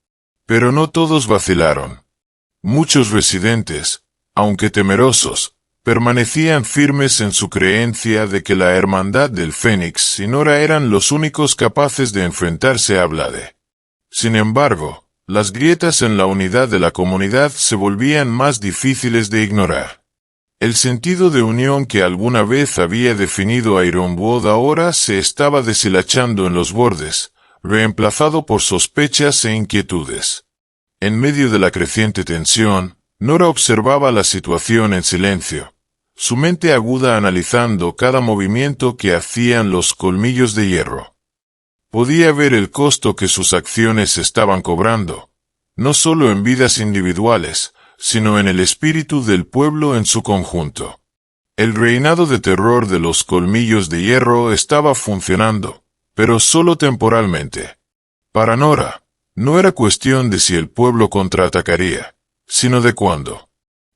Pero no todos vacilaron. Muchos residentes, aunque temerosos, permanecían firmes en su creencia de que la Hermandad del Fénix y Nora eran los únicos capaces de enfrentarse a Blade. Sin embargo, las grietas en la unidad de la comunidad se volvían más difíciles de ignorar. El sentido de unión que alguna vez había definido a Ironwood ahora se estaba deshilachando en los bordes, reemplazado por sospechas e inquietudes. En medio de la creciente tensión, Nora observaba la situación en silencio, su mente aguda analizando cada movimiento que hacían los colmillos de hierro. Podía ver el costo que sus acciones estaban cobrando, no solo en vidas individuales, sino en el espíritu del pueblo en su conjunto. El reinado de terror de los colmillos de hierro estaba funcionando, pero solo temporalmente. Para Nora, no era cuestión de si el pueblo contraatacaría, sino de cuándo.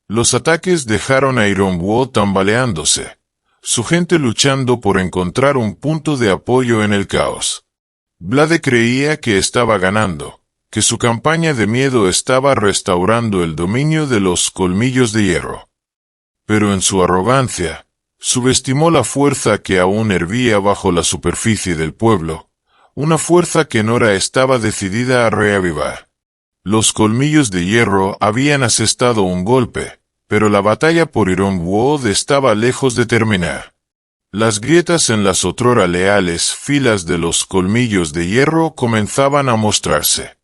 Los ataques dejaron a Ironwood tambaleándose, su gente luchando por encontrar un punto de apoyo en el caos. Blade creía que estaba ganando, que su campaña de miedo estaba restaurando el dominio de los colmillos de hierro. Pero en su arrogancia, subestimó la fuerza que aún hervía bajo la superficie del pueblo, una fuerza que Nora estaba decidida a reavivar. Los colmillos de hierro habían asestado un golpe, pero la batalla por Ironwood estaba lejos de terminar. Las grietas en las otrora leales filas de los colmillos de hierro comenzaban a mostrarse.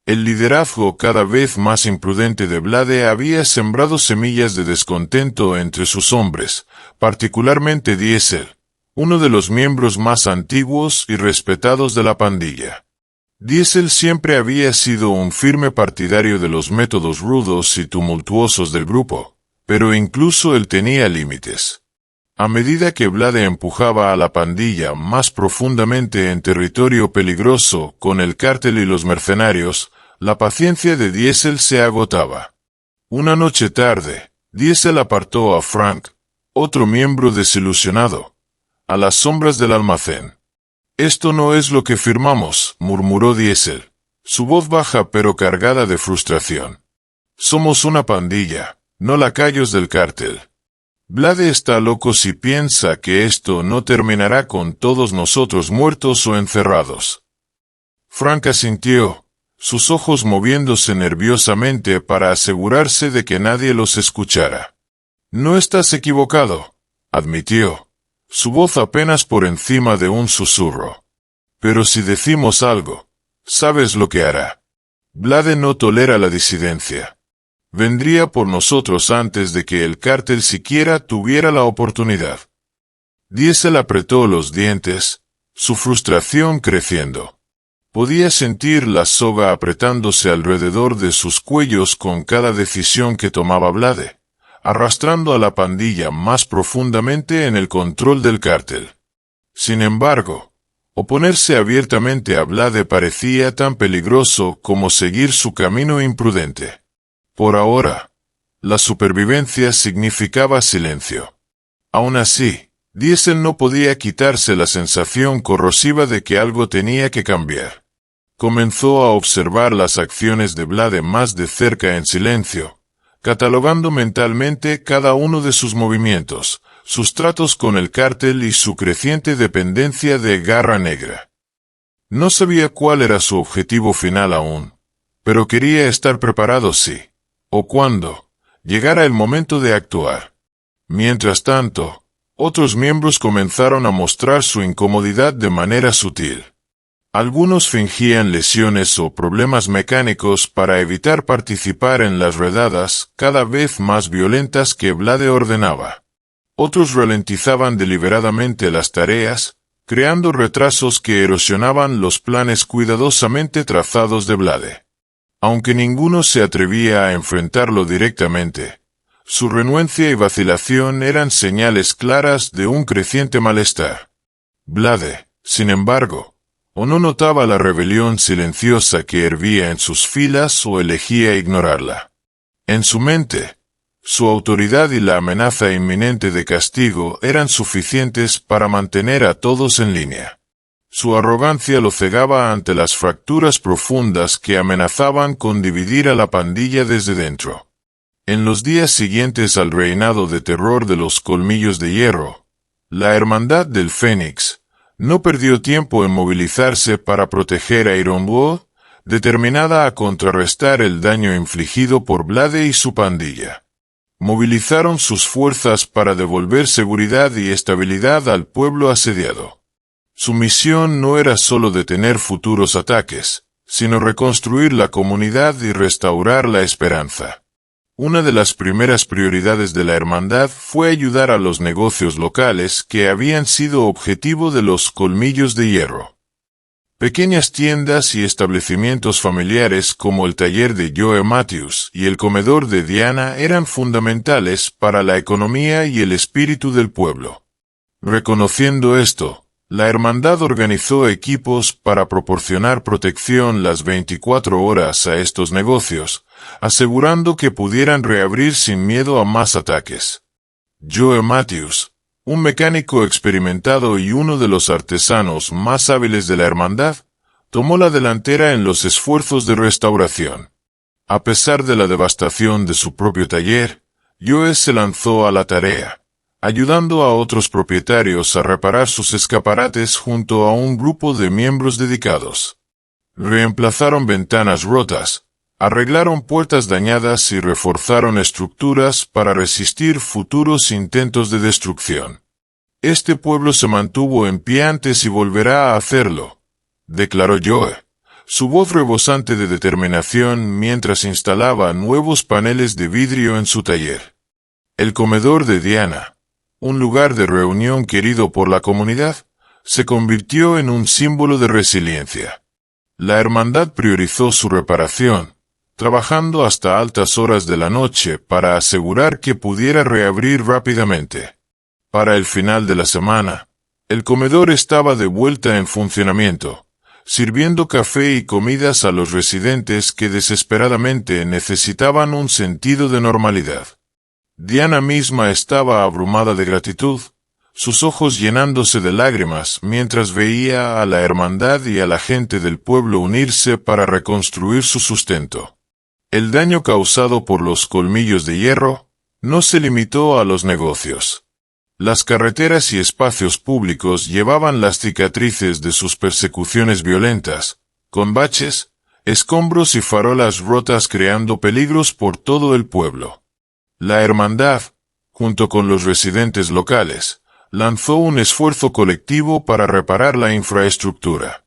El liderazgo cada vez más imprudente de Blade había sembrado semillas de descontento entre sus hombres, particularmente Diesel, uno de los miembros más antiguos y respetados de la pandilla. Diesel siempre había sido un firme partidario de los métodos rudos y tumultuosos del grupo, pero incluso él tenía límites. A medida que Blade empujaba a la pandilla más profundamente en territorio peligroso con el cártel y los mercenarios, la paciencia de Diesel se agotaba. Una noche tarde, Diesel apartó a Frank, otro miembro desilusionado, a las sombras del almacén. «Esto no es lo que firmamos», murmuró Diesel, su voz baja pero cargada de frustración. «Somos una pandilla, no lacayos del cártel. Blade está loco si piensa que esto no terminará con todos nosotros muertos o encerrados». Frank asintió, sus ojos moviéndose nerviosamente para asegurarse de que nadie los escuchara. «No estás equivocado», admitió, su voz apenas por encima de un susurro. «Pero si decimos algo, sabes lo que hará. Blade no tolera la disidencia. Vendría por nosotros antes de que el cártel siquiera tuviera la oportunidad». Diesel apretó los dientes, su frustración creciendo. Podía sentir la soga apretándose alrededor de sus cuellos con cada decisión que tomaba Blade, arrastrando a la pandilla más profundamente en el control del cártel. Sin embargo, oponerse abiertamente a Blade parecía tan peligroso como seguir su camino imprudente. Por ahora, la supervivencia significaba silencio. Aún así, Diesel no podía quitarse la sensación corrosiva de que algo tenía que cambiar. Comenzó a observar las acciones de Blade más de cerca en silencio, catalogando mentalmente cada uno de sus movimientos, sus tratos con el cártel y su creciente dependencia de Garra Negra. No sabía cuál era su objetivo final aún, pero quería estar preparado si, o cuando, llegara el momento de actuar. Mientras tanto, otros miembros comenzaron a mostrar su incomodidad de manera sutil. Algunos fingían lesiones o problemas mecánicos para evitar participar en las redadas cada vez más violentas que Blade ordenaba. Otros ralentizaban deliberadamente las tareas, creando retrasos que erosionaban los planes cuidadosamente trazados de Blade. Aunque ninguno se atrevía a enfrentarlo directamente, su renuencia y vacilación eran señales claras de un creciente malestar. Blade, sin embargo, o no notaba la rebelión silenciosa que hervía en sus filas o elegía ignorarla. En su mente, su autoridad y la amenaza inminente de castigo eran suficientes para mantener a todos en línea. Su arrogancia lo cegaba ante las fracturas profundas que amenazaban con dividir a la pandilla desde dentro. En los días siguientes al reinado de terror de los Colmillos de Hierro, la Hermandad del Fénix no perdió tiempo en movilizarse para proteger a Ironwood, determinada a contrarrestar el daño infligido por Blade y su pandilla. Movilizaron sus fuerzas para devolver seguridad y estabilidad al pueblo asediado. Su misión no era solo detener futuros ataques, sino reconstruir la comunidad y restaurar la esperanza. Una de las primeras prioridades de la hermandad fue ayudar a los negocios locales que habían sido objetivo de los Colmillos de Hierro. Pequeñas tiendas y establecimientos familiares como el taller de Joe Matthews y el comedor de Diana eran fundamentales para la economía y el espíritu del pueblo. Reconociendo esto, la hermandad organizó equipos para proporcionar protección las 24 horas a estos negocios, asegurando que pudieran reabrir sin miedo a más ataques. Joe Matthews, un mecánico experimentado y uno de los artesanos más hábiles de la hermandad, tomó la delantera en los esfuerzos de restauración. A pesar de la devastación de su propio taller, Joe se lanzó a la tarea, ayudando a otros propietarios a reparar sus escaparates junto a un grupo de miembros dedicados. Reemplazaron ventanas rotas, arreglaron puertas dañadas y reforzaron estructuras para resistir futuros intentos de destrucción. Este pueblo se mantuvo en pie antes y volverá a hacerlo, declaró Joe, su voz rebosante de determinación mientras instalaba nuevos paneles de vidrio en su taller. El comedor de Diana, un lugar de reunión querido por la comunidad, se convirtió en un símbolo de resiliencia. La hermandad priorizó su reparación, trabajando hasta altas horas de la noche para asegurar que pudiera reabrir rápidamente. Para el final de la semana, el comedor estaba de vuelta en funcionamiento, sirviendo café y comidas a los residentes que desesperadamente necesitaban un sentido de normalidad. Diana misma estaba abrumada de gratitud, sus ojos llenándose de lágrimas mientras veía a la hermandad y a la gente del pueblo unirse para reconstruir su sustento. El daño causado por los Colmillos de Hierro no se limitó a los negocios. Las carreteras y espacios públicos llevaban las cicatrices de sus persecuciones violentas, con baches, escombros y farolas rotas creando peligros por todo el pueblo. La hermandad, junto con los residentes locales, lanzó un esfuerzo colectivo para reparar la infraestructura.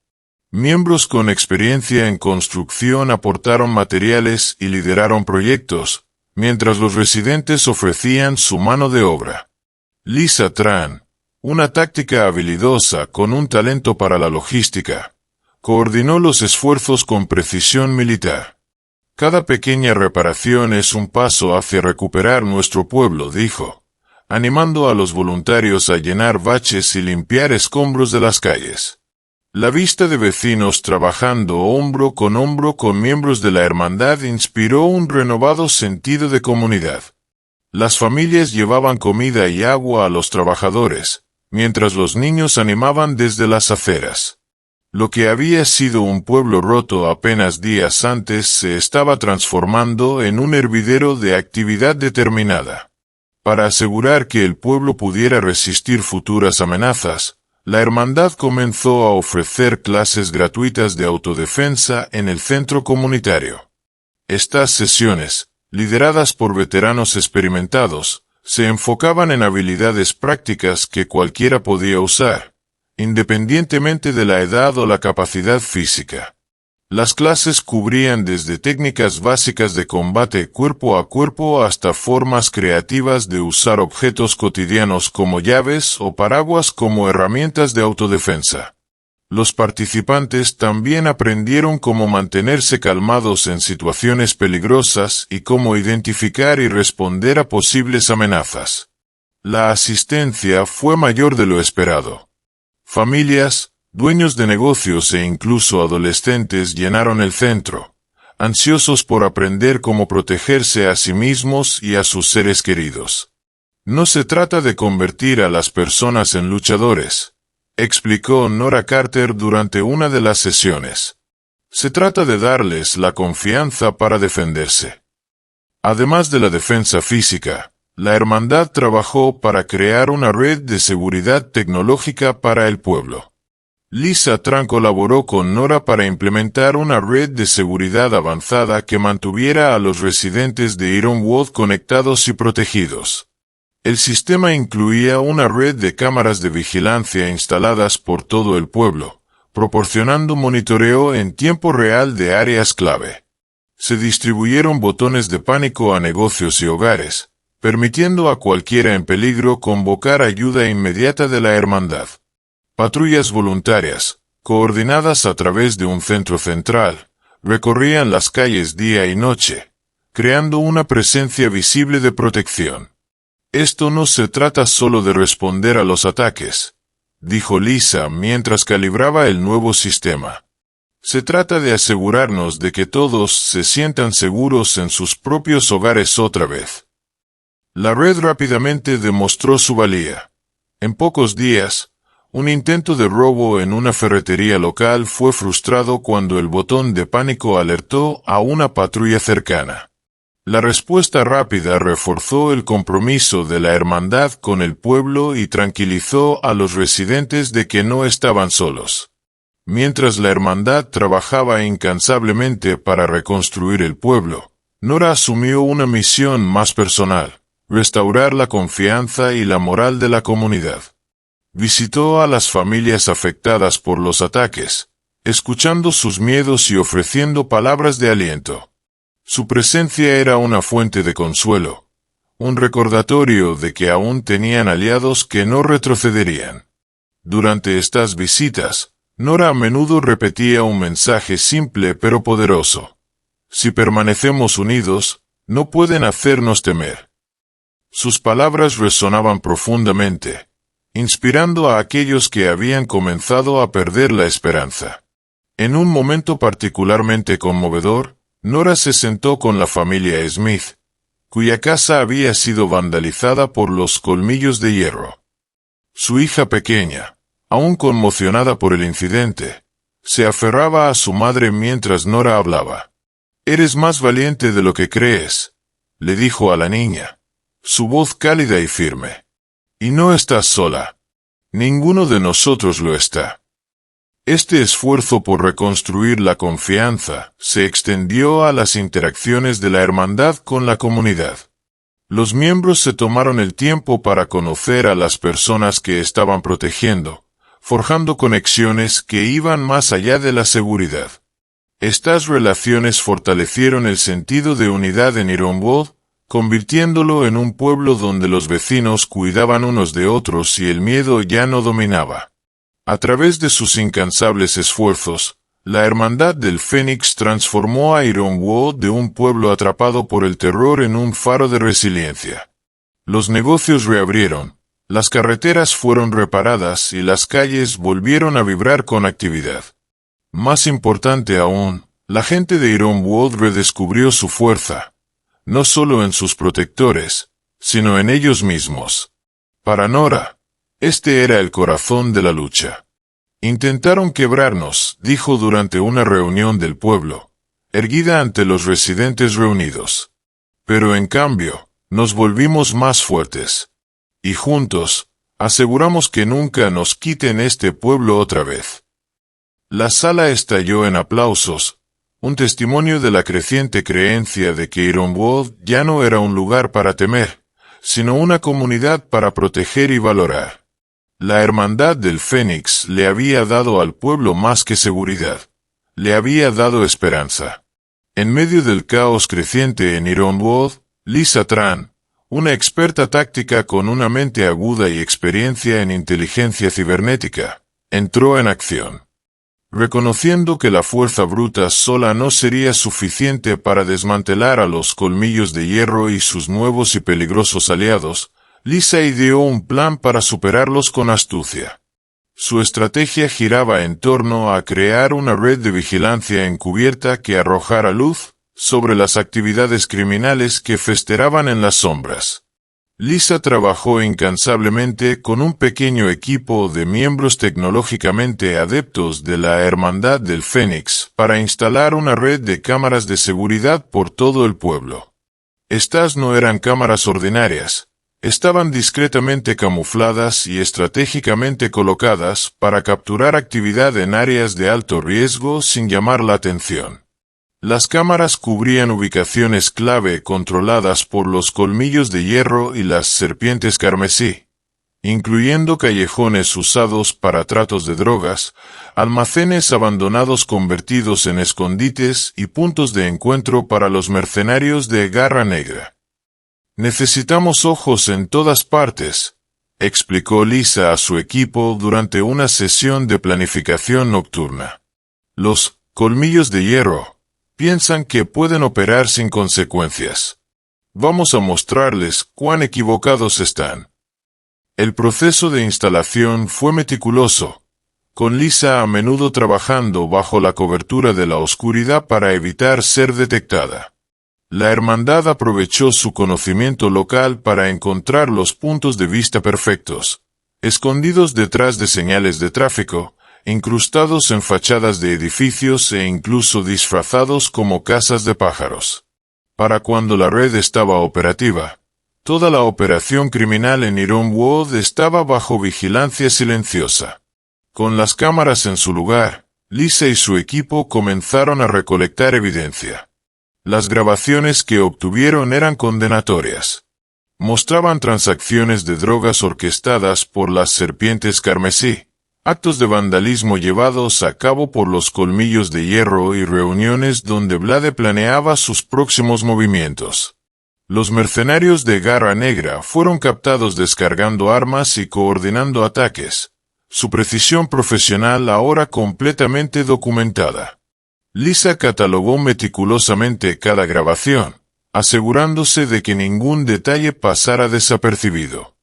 Miembros con experiencia en construcción aportaron materiales y lideraron proyectos, mientras los residentes ofrecían su mano de obra. Lisa Tran, una táctica habilidosa con un talento para la logística, coordinó los esfuerzos con precisión militar. Cada pequeña reparación es un paso hacia recuperar nuestro pueblo, dijo, animando a los voluntarios a llenar baches y limpiar escombros de las calles. La vista de vecinos trabajando hombro con miembros de la hermandad inspiró un renovado sentido de comunidad. Las familias llevaban comida y agua a los trabajadores, mientras los niños animaban desde las aceras. Lo que había sido un pueblo roto apenas días antes se estaba transformando en un hervidero de actividad determinada. Para asegurar que el pueblo pudiera resistir futuras amenazas, la hermandad comenzó a ofrecer clases gratuitas de autodefensa en el centro comunitario. Estas sesiones, lideradas por veteranos experimentados, se enfocaban en habilidades prácticas que cualquiera podía usar, independientemente de la edad o la capacidad física. Las clases cubrían desde técnicas básicas de combate cuerpo a cuerpo hasta formas creativas de usar objetos cotidianos como llaves o paraguas como herramientas de autodefensa. Los participantes también aprendieron cómo mantenerse calmados en situaciones peligrosas y cómo identificar y responder a posibles amenazas. La asistencia fue mayor de lo esperado. Familias, dueños de negocios e incluso adolescentes llenaron el centro, ansiosos por aprender cómo protegerse a sí mismos y a sus seres queridos. No se trata de convertir a las personas en luchadores, explicó Nora Carter durante una de las sesiones. Se trata de darles la confianza para defenderse. Además de la defensa física, la hermandad trabajó para crear una red de seguridad tecnológica para el pueblo. Lisa Tran colaboró con Nora para implementar una red de seguridad avanzada que mantuviera a los residentes de Ironwood conectados y protegidos. El sistema incluía una red de cámaras de vigilancia instaladas por todo el pueblo, proporcionando monitoreo en tiempo real de áreas clave. Se distribuyeron botones de pánico a negocios y hogares, permitiendo a cualquiera en peligro convocar ayuda inmediata de la hermandad. Patrullas voluntarias, coordinadas a través de un centro central, recorrían las calles día y noche, creando una presencia visible de protección. Esto no se trata solo de responder a los ataques, dijo Lisa mientras calibraba el nuevo sistema. Se trata de asegurarnos de que todos se sientan seguros en sus propios hogares otra vez. La red rápidamente demostró su valía. En pocos días, un intento de robo en una ferretería local fue frustrado cuando el botón de pánico alertó a una patrulla cercana. La respuesta rápida reforzó el compromiso de la hermandad con el pueblo y tranquilizó a los residentes de que no estaban solos. Mientras la hermandad trabajaba incansablemente para reconstruir el pueblo, Nora asumió una misión más personal: restaurar la confianza y la moral de la comunidad. Visitó a las familias afectadas por los ataques, escuchando sus miedos y ofreciendo palabras de aliento. Su presencia era una fuente de consuelo, un recordatorio de que aún tenían aliados que no retrocederían. Durante estas visitas, Nora a menudo repetía un mensaje simple pero poderoso: si permanecemos unidos, no pueden hacernos temer. Sus palabras resonaban profundamente, inspirando a aquellos que habían comenzado a perder la esperanza. En un momento particularmente conmovedor, Nora se sentó con la familia Smith, cuya casa había sido vandalizada por los colmillos de hierro. Su hija pequeña, aún conmocionada por el incidente, se aferraba a su madre mientras Nora hablaba. «Eres más valiente de lo que crees», le dijo a la niña, su voz cálida y firme. «Y no estás sola. Ninguno de nosotros lo está». Este esfuerzo por reconstruir la confianza se extendió a las interacciones de la hermandad con la comunidad. Los miembros se tomaron el tiempo para conocer a las personas que estaban protegiendo, forjando conexiones que iban más allá de la seguridad. Estas relaciones fortalecieron el sentido de unidad en Ironwood, convirtiéndolo en un pueblo donde los vecinos cuidaban unos de otros y el miedo ya no dominaba. A través de sus incansables esfuerzos, la Hermandad del Fénix transformó a Ironwood de un pueblo atrapado por el terror en un faro de resiliencia. Los negocios reabrieron, las carreteras fueron reparadas y las calles volvieron a vibrar con actividad. Más importante aún, la gente de Ironwood redescubrió su fuerza, no solo en sus protectores, sino en ellos mismos. Para Nora, este era el corazón de la lucha. «Intentaron quebrarnos», dijo durante una reunión del pueblo, erguida ante los residentes reunidos. «Pero en cambio, Nos volvimos más fuertes. Y juntos, aseguramos que nunca nos quiten este pueblo otra vez. La sala estalló en aplausos, un testimonio de la creciente creencia de que Ironworld ya no era un lugar para temer, sino una comunidad para proteger y valorar. La Hermandad del Fénix le había dado al pueblo más que seguridad. Le había dado esperanza. En medio del caos creciente en Ironworld, Lisa Tran, una experta táctica con una mente aguda y experiencia en inteligencia cibernética, entró en acción. Reconociendo que la fuerza bruta sola no sería suficiente para desmantelar a los colmillos de hierro y sus nuevos y peligrosos aliados, Lisa ideó un plan para superarlos con astucia. Su estrategia giraba en torno a crear una red de vigilancia encubierta que arrojara luz sobre las actividades criminales que festeraban en las sombras. Lisa trabajó incansablemente con un pequeño equipo de miembros tecnológicamente adeptos de la Hermandad del Fénix para instalar una red de cámaras de seguridad por todo el pueblo. Estas no eran cámaras ordinarias. Estaban discretamente camufladas y estratégicamente colocadas para capturar actividad en áreas de alto riesgo sin llamar la atención. Las cámaras cubrían ubicaciones clave controladas por los colmillos de hierro y las serpientes carmesí, incluyendo callejones usados para tratos de drogas, almacenes abandonados convertidos en escondites y puntos de encuentro para los mercenarios de Garra Negra. «Necesitamos ojos en todas partes», explicó Lisa a su equipo durante una sesión de planificación nocturna. «Los colmillos de hierro piensan que pueden operar sin consecuencias. Vamos a mostrarles cuán equivocados están». El proceso de instalación fue meticuloso, con Lisa a menudo trabajando bajo la cobertura de la oscuridad para evitar ser detectada. La hermandad aprovechó su conocimiento local para encontrar los puntos de vista perfectos, escondidos detrás de señales de tráfico, incrustados en fachadas de edificios e incluso disfrazados como casas de pájaros. Para cuando la red estaba operativa, toda la operación criminal en Ironworld estaba bajo vigilancia silenciosa. Con las cámaras en su lugar, Lisa y su equipo comenzaron a recolectar evidencia. Las grabaciones que obtuvieron eran condenatorias. Mostraban transacciones de drogas orquestadas por las serpientes carmesí, actos de vandalismo llevados a cabo por los colmillos de hierro y reuniones donde Blade planeaba sus próximos movimientos. Los mercenarios de Garra Negra fueron captados descargando armas y coordinando ataques, su precisión profesional ahora completamente documentada. Lisa catalogó meticulosamente cada grabación, asegurándose de que ningún detalle pasara desapercibido.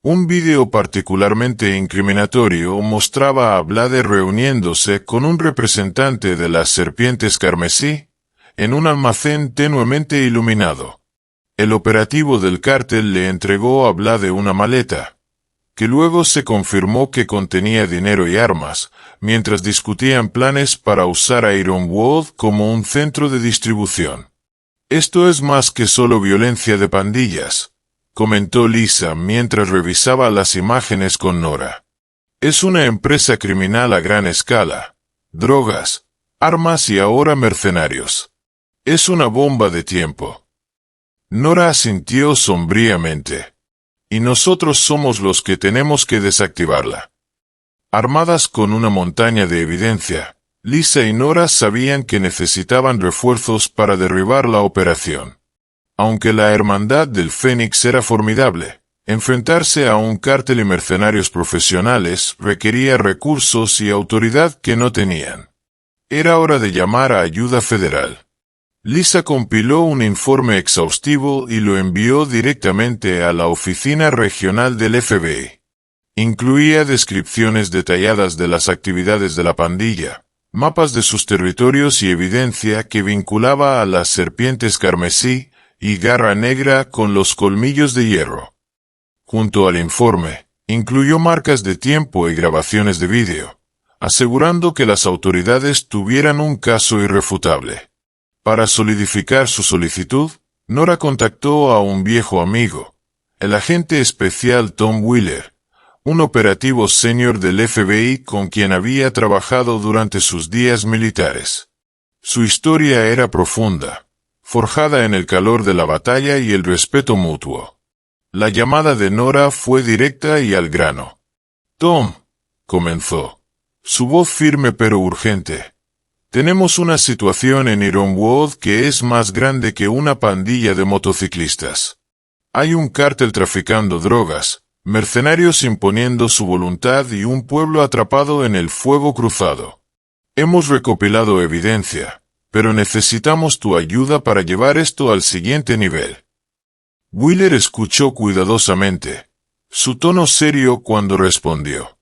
Un vídeo particularmente incriminatorio mostraba a Blade reuniéndose con un representante de las serpientes carmesí en un almacén tenuemente iluminado. El operativo del cártel le entregó a Blade una maleta, que luego se confirmó que contenía dinero y armas, mientras discutían planes para usar a Ironworld como un centro de distribución. «Esto es más que solo violencia de pandillas», comentó Lisa mientras revisaba las imágenes con Nora. «Es una empresa criminal a gran escala. Drogas, armas y ahora mercenarios. Es una bomba de tiempo». Nora asintió sombríamente. «Y nosotros somos los que tenemos que desactivarla». Armadas con una montaña de evidencia, Lisa y Nora sabían que necesitaban refuerzos para derribar la operación. Aunque la Hermandad del Fénix era formidable, enfrentarse a un cártel y mercenarios profesionales requería recursos y autoridad que no tenían. Era hora de llamar a ayuda federal. Lisa compiló un informe exhaustivo y lo envió directamente a la oficina regional del FBI. Incluía descripciones detalladas de las actividades de la pandilla, mapas de sus territorios y evidencia que vinculaba a las serpientes carmesí y Garra Negra con los colmillos de hierro. Junto al informe, incluyó marcas de tiempo y grabaciones de vídeo, asegurando que las autoridades tuvieran un caso irrefutable. Para solidificar su solicitud, Nora contactó a un viejo amigo, el agente especial Tom Wheeler, un operativo senior del FBI con quien había trabajado durante sus días militares. Su historia era profunda, forjada en el calor de la batalla y el respeto mutuo. La llamada de Nora fue directa y al grano. «Tom», comenzó, su voz firme pero urgente. «Tenemos una situación en Ironwood que es más grande que una pandilla de motociclistas. Hay un cártel traficando drogas, mercenarios imponiendo su voluntad y un pueblo atrapado en el fuego cruzado. Hemos recopilado evidencia, pero necesitamos tu ayuda para llevar esto al siguiente nivel». Wheeler escuchó cuidadosamente, su tono serio cuando respondió.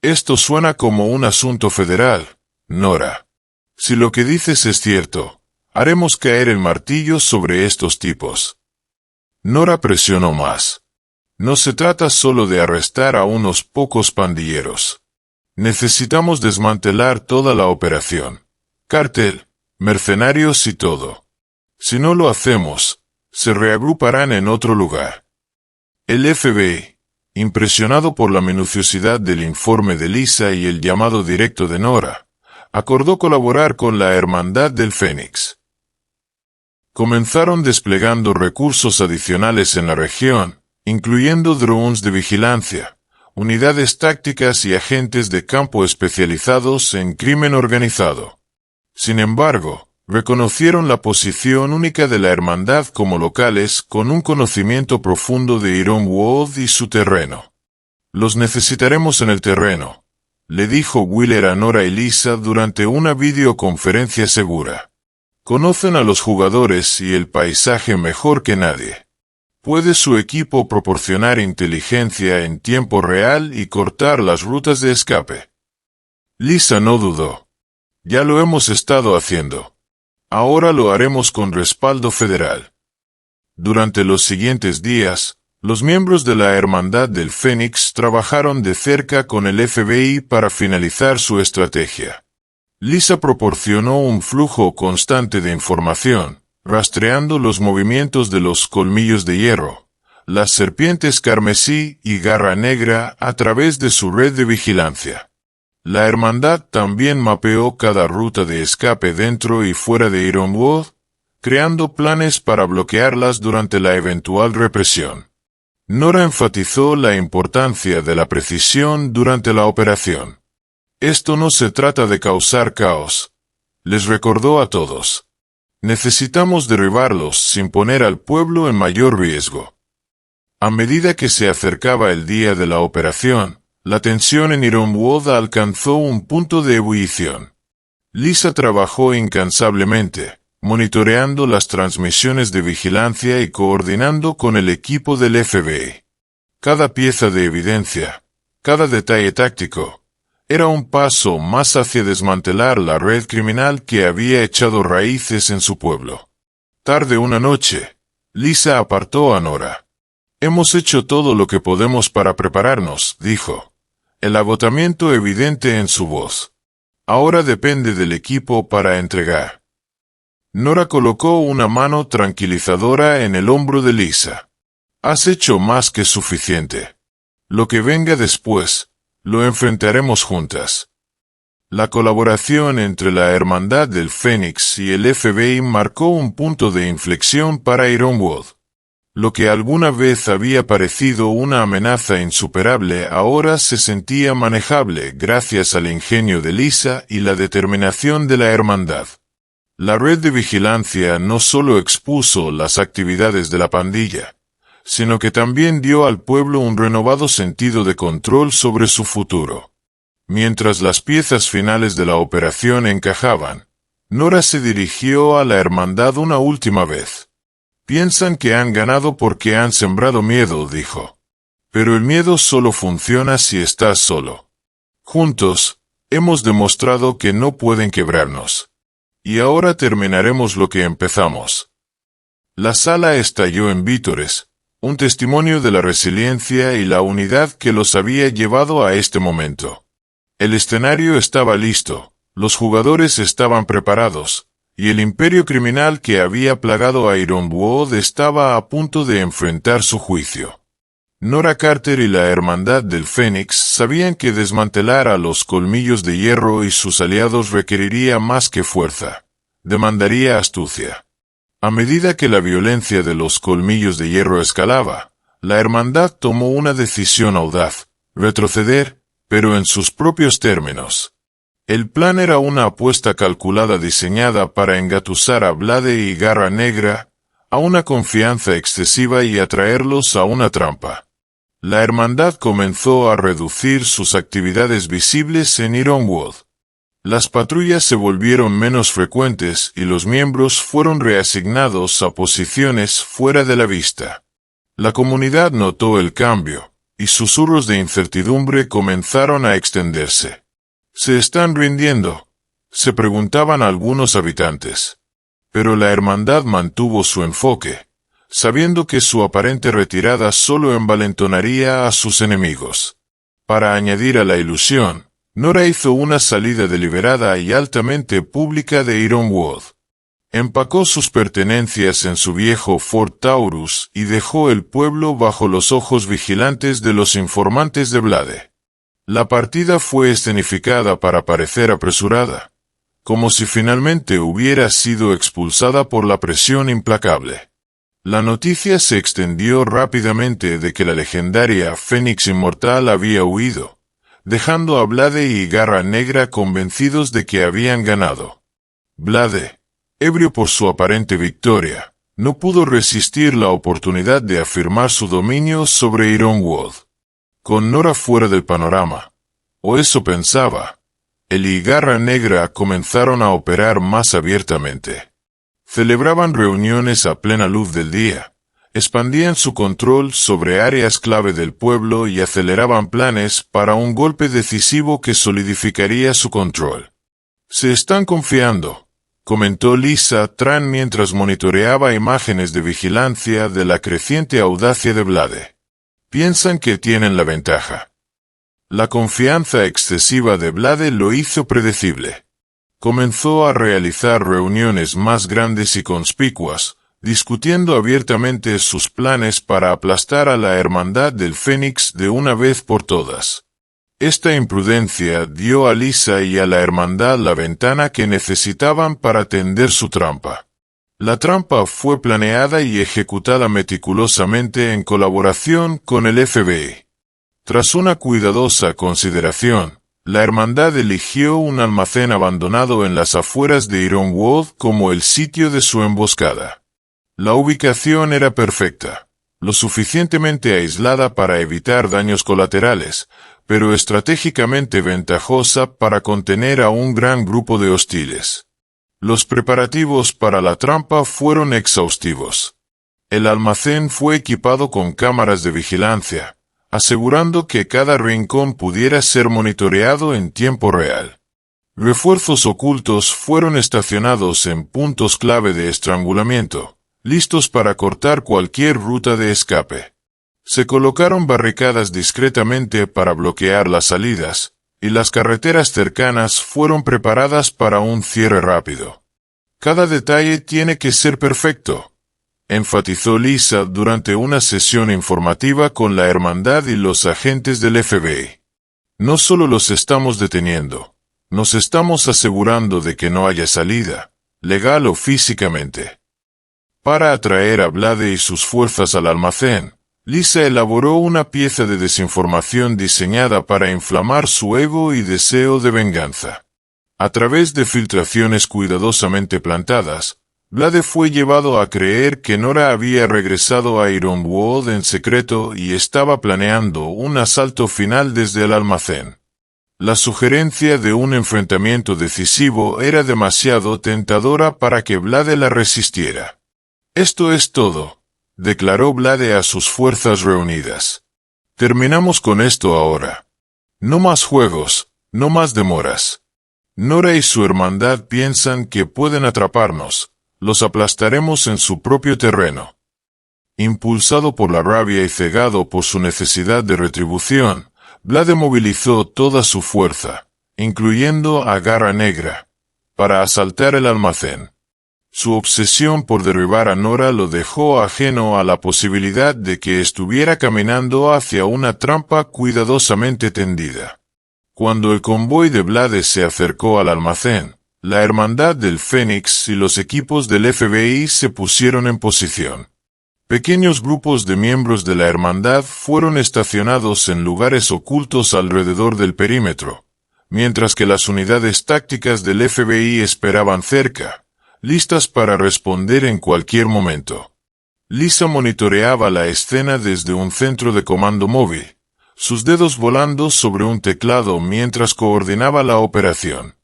«Esto suena como un asunto federal, Nora. Si lo que dices es cierto, haremos caer el martillo sobre estos tipos». Nora presionó más. «No se trata solo de arrestar a unos pocos pandilleros. Necesitamos desmantelar toda la operación. Cártel, mercenarios y todo. Si no lo hacemos, se reagruparán en otro lugar». El FBI, impresionado por la minuciosidad del informe de Lisa y el llamado directo de Nora, acordó colaborar con la Hermandad del Fénix. Comenzaron desplegando recursos adicionales en la región, incluyendo drones de vigilancia, unidades tácticas y agentes de campo especializados en crimen organizado. Sin embargo, reconocieron la posición única de la Hermandad como locales con un conocimiento profundo de Ironwood y su terreno. «Los necesitaremos en el terreno», le dijo Wheeler a Nora y Lisa durante una videoconferencia segura. «Conocen a los jugadores y el paisaje mejor que nadie. ¿Puede su equipo proporcionar inteligencia en tiempo real y cortar las rutas de escape?» Lisa no dudó. «Ya lo hemos estado haciendo. Ahora lo haremos con respaldo federal». Durante los siguientes días, los miembros de la Hermandad del Fénix trabajaron de cerca con el FBI para finalizar su estrategia. Lisa proporcionó un flujo constante de información, rastreando los movimientos de los colmillos de hierro, las serpientes carmesí y garra negra a través de su red de vigilancia. La Hermandad también mapeó cada ruta de escape dentro y fuera de Ironwood, creando planes para bloquearlas durante la eventual represión. Nora enfatizó la importancia de la precisión durante la operación. «Esto no se trata de causar caos», les recordó a todos. «Necesitamos derribarlos sin poner al pueblo en mayor riesgo». A medida que se acercaba el día de la operación, la tensión en Ironwood alcanzó un punto de ebullición. Lisa trabajó incansablemente, monitoreando las transmisiones de vigilancia y coordinando con el equipo del FBI. Cada pieza de evidencia, cada detalle táctico, era un paso más hacia desmantelar la red criminal que había echado raíces en su pueblo. Tarde una noche, Lisa apartó a Nora. «Hemos hecho todo lo que podemos para prepararnos», dijo, el agotamiento evidente en su voz. «Ahora depende del equipo para entregar». Nora colocó una mano tranquilizadora en el hombro de Lisa. «Has hecho más que suficiente. Lo que venga después, lo enfrentaremos juntas». La colaboración entre la Hermandad del Fénix y el FBI marcó un punto de inflexión para Ironwood. Lo que alguna vez había parecido una amenaza insuperable ahora se sentía manejable gracias al ingenio de Lisa y la determinación de la Hermandad. La red de vigilancia no solo expuso las actividades de la pandilla, sino que también dio al pueblo un renovado sentido de control sobre su futuro. Mientras las piezas finales de la operación encajaban, Nora se dirigió a la Hermandad una última vez. «Piensan que han ganado porque han sembrado miedo», dijo. «Pero el miedo solo funciona si estás solo. Juntos, hemos demostrado que no pueden quebrarnos. Y ahora terminaremos lo que empezamos». La sala estalló en vítores, un testimonio de la resiliencia y la unidad que los había llevado a este momento. El escenario estaba listo, los jugadores estaban preparados, y el imperio criminal que había plagado a Ironwood estaba a punto de enfrentar su juicio. Nora Carter y la Hermandad del Fénix sabían que desmantelar a los Colmillos de Hierro y sus aliados requeriría más que fuerza, demandaría astucia. A medida que la violencia de los Colmillos de Hierro escalaba, la Hermandad tomó una decisión audaz: retroceder, pero en sus propios términos. El plan era una apuesta calculada diseñada para engatusar a Blade y Garra Negra a una confianza excesiva y atraerlos a una trampa. La Hermandad comenzó a reducir sus actividades visibles en Ironwood. Las patrullas se volvieron menos frecuentes y los miembros fueron reasignados a posiciones fuera de la vista. La comunidad notó el cambio, y susurros de incertidumbre comenzaron a extenderse. «¿Se están rindiendo?», se preguntaban algunos habitantes. Pero la Hermandad mantuvo su enfoque, sabiendo que su aparente retirada solo envalentonaría a sus enemigos. Para añadir a la ilusión, Nora hizo una salida deliberada y altamente pública de Ironwood. Empacó sus pertenencias en su viejo Ford Taurus y dejó el pueblo bajo los ojos vigilantes de los informantes de Blade. La partida fue escenificada para parecer apresurada, como si finalmente hubiera sido expulsada por la presión implacable. La noticia se extendió rápidamente de que la legendaria Fénix Inmortal había huido, dejando a Blade y Garra Negra convencidos de que habían ganado. Blade, ebrio por su aparente victoria, no pudo resistir la oportunidad de afirmar su dominio sobre Ironwood. Con Nora fuera del panorama, o eso pensaba, él y Garra Negra comenzaron a operar más abiertamente. Celebraban reuniones a plena luz del día, expandían su control sobre áreas clave del pueblo y aceleraban planes para un golpe decisivo que solidificaría su control. «Se están confiando», comentó Lisa Tran mientras monitoreaba imágenes de vigilancia de la creciente audacia de Blade. «Piensan que tienen la ventaja». La confianza excesiva de Blade lo hizo predecible. Comenzó a realizar reuniones más grandes y conspicuas, discutiendo abiertamente sus planes para aplastar a la Hermandad del Fénix de una vez por todas. Esta imprudencia dio a Lisa y a la Hermandad la ventana que necesitaban para tender su trampa. La trampa fue planeada y ejecutada meticulosamente en colaboración con el FBI. Tras una cuidadosa consideración, la Hermandad eligió un almacén abandonado en las afueras de Ironwood como el sitio de su emboscada. La ubicación era perfecta, lo suficientemente aislada para evitar daños colaterales, pero estratégicamente ventajosa para contener a un gran grupo de hostiles. Los preparativos para la trampa fueron exhaustivos. El almacén fue equipado con cámaras de vigilancia, asegurando que cada rincón pudiera ser monitoreado en tiempo real. Refuerzos ocultos fueron estacionados en puntos clave de estrangulamiento, listos para cortar cualquier ruta de escape. Se colocaron barricadas discretamente para bloquear las salidas, y las carreteras cercanas fueron preparadas para un cierre rápido. «Cada detalle tiene que ser perfecto», enfatizó Lisa durante una sesión informativa con la Hermandad y los agentes del FBI. «No solo los estamos deteniendo, nos estamos asegurando de que no haya salida, legal o físicamente». Para atraer a Blade y sus fuerzas al almacén, Lisa elaboró una pieza de desinformación diseñada para inflamar su ego y deseo de venganza. A través de filtraciones cuidadosamente plantadas, Blade fue llevado a creer que Nora había regresado a Ironwood en secreto y estaba planeando un asalto final desde el almacén. La sugerencia de un enfrentamiento decisivo era demasiado tentadora para que Blade la resistiera. «Esto es todo», declaró Blade a sus fuerzas reunidas. «Terminamos con esto ahora. No más juegos, no más demoras. Nora y su hermandad piensan que pueden atraparnos, los aplastaremos en su propio terreno». Impulsado por la rabia y cegado por su necesidad de retribución, Blade movilizó toda su fuerza, incluyendo a Garra Negra, para asaltar el almacén. Su obsesión por derribar a Nora lo dejó ajeno a la posibilidad de que estuviera caminando hacia una trampa cuidadosamente tendida. Cuando el convoy de Blade se acercó al almacén, la Hermandad del Fénix y los equipos del FBI se pusieron en posición. Pequeños grupos de miembros de la Hermandad fueron estacionados en lugares ocultos alrededor del perímetro, mientras que las unidades tácticas del FBI esperaban cerca, listas para responder en cualquier momento. Lisa monitoreaba la escena desde un centro de comando móvil, sus dedos volando sobre un teclado mientras coordinaba la operación.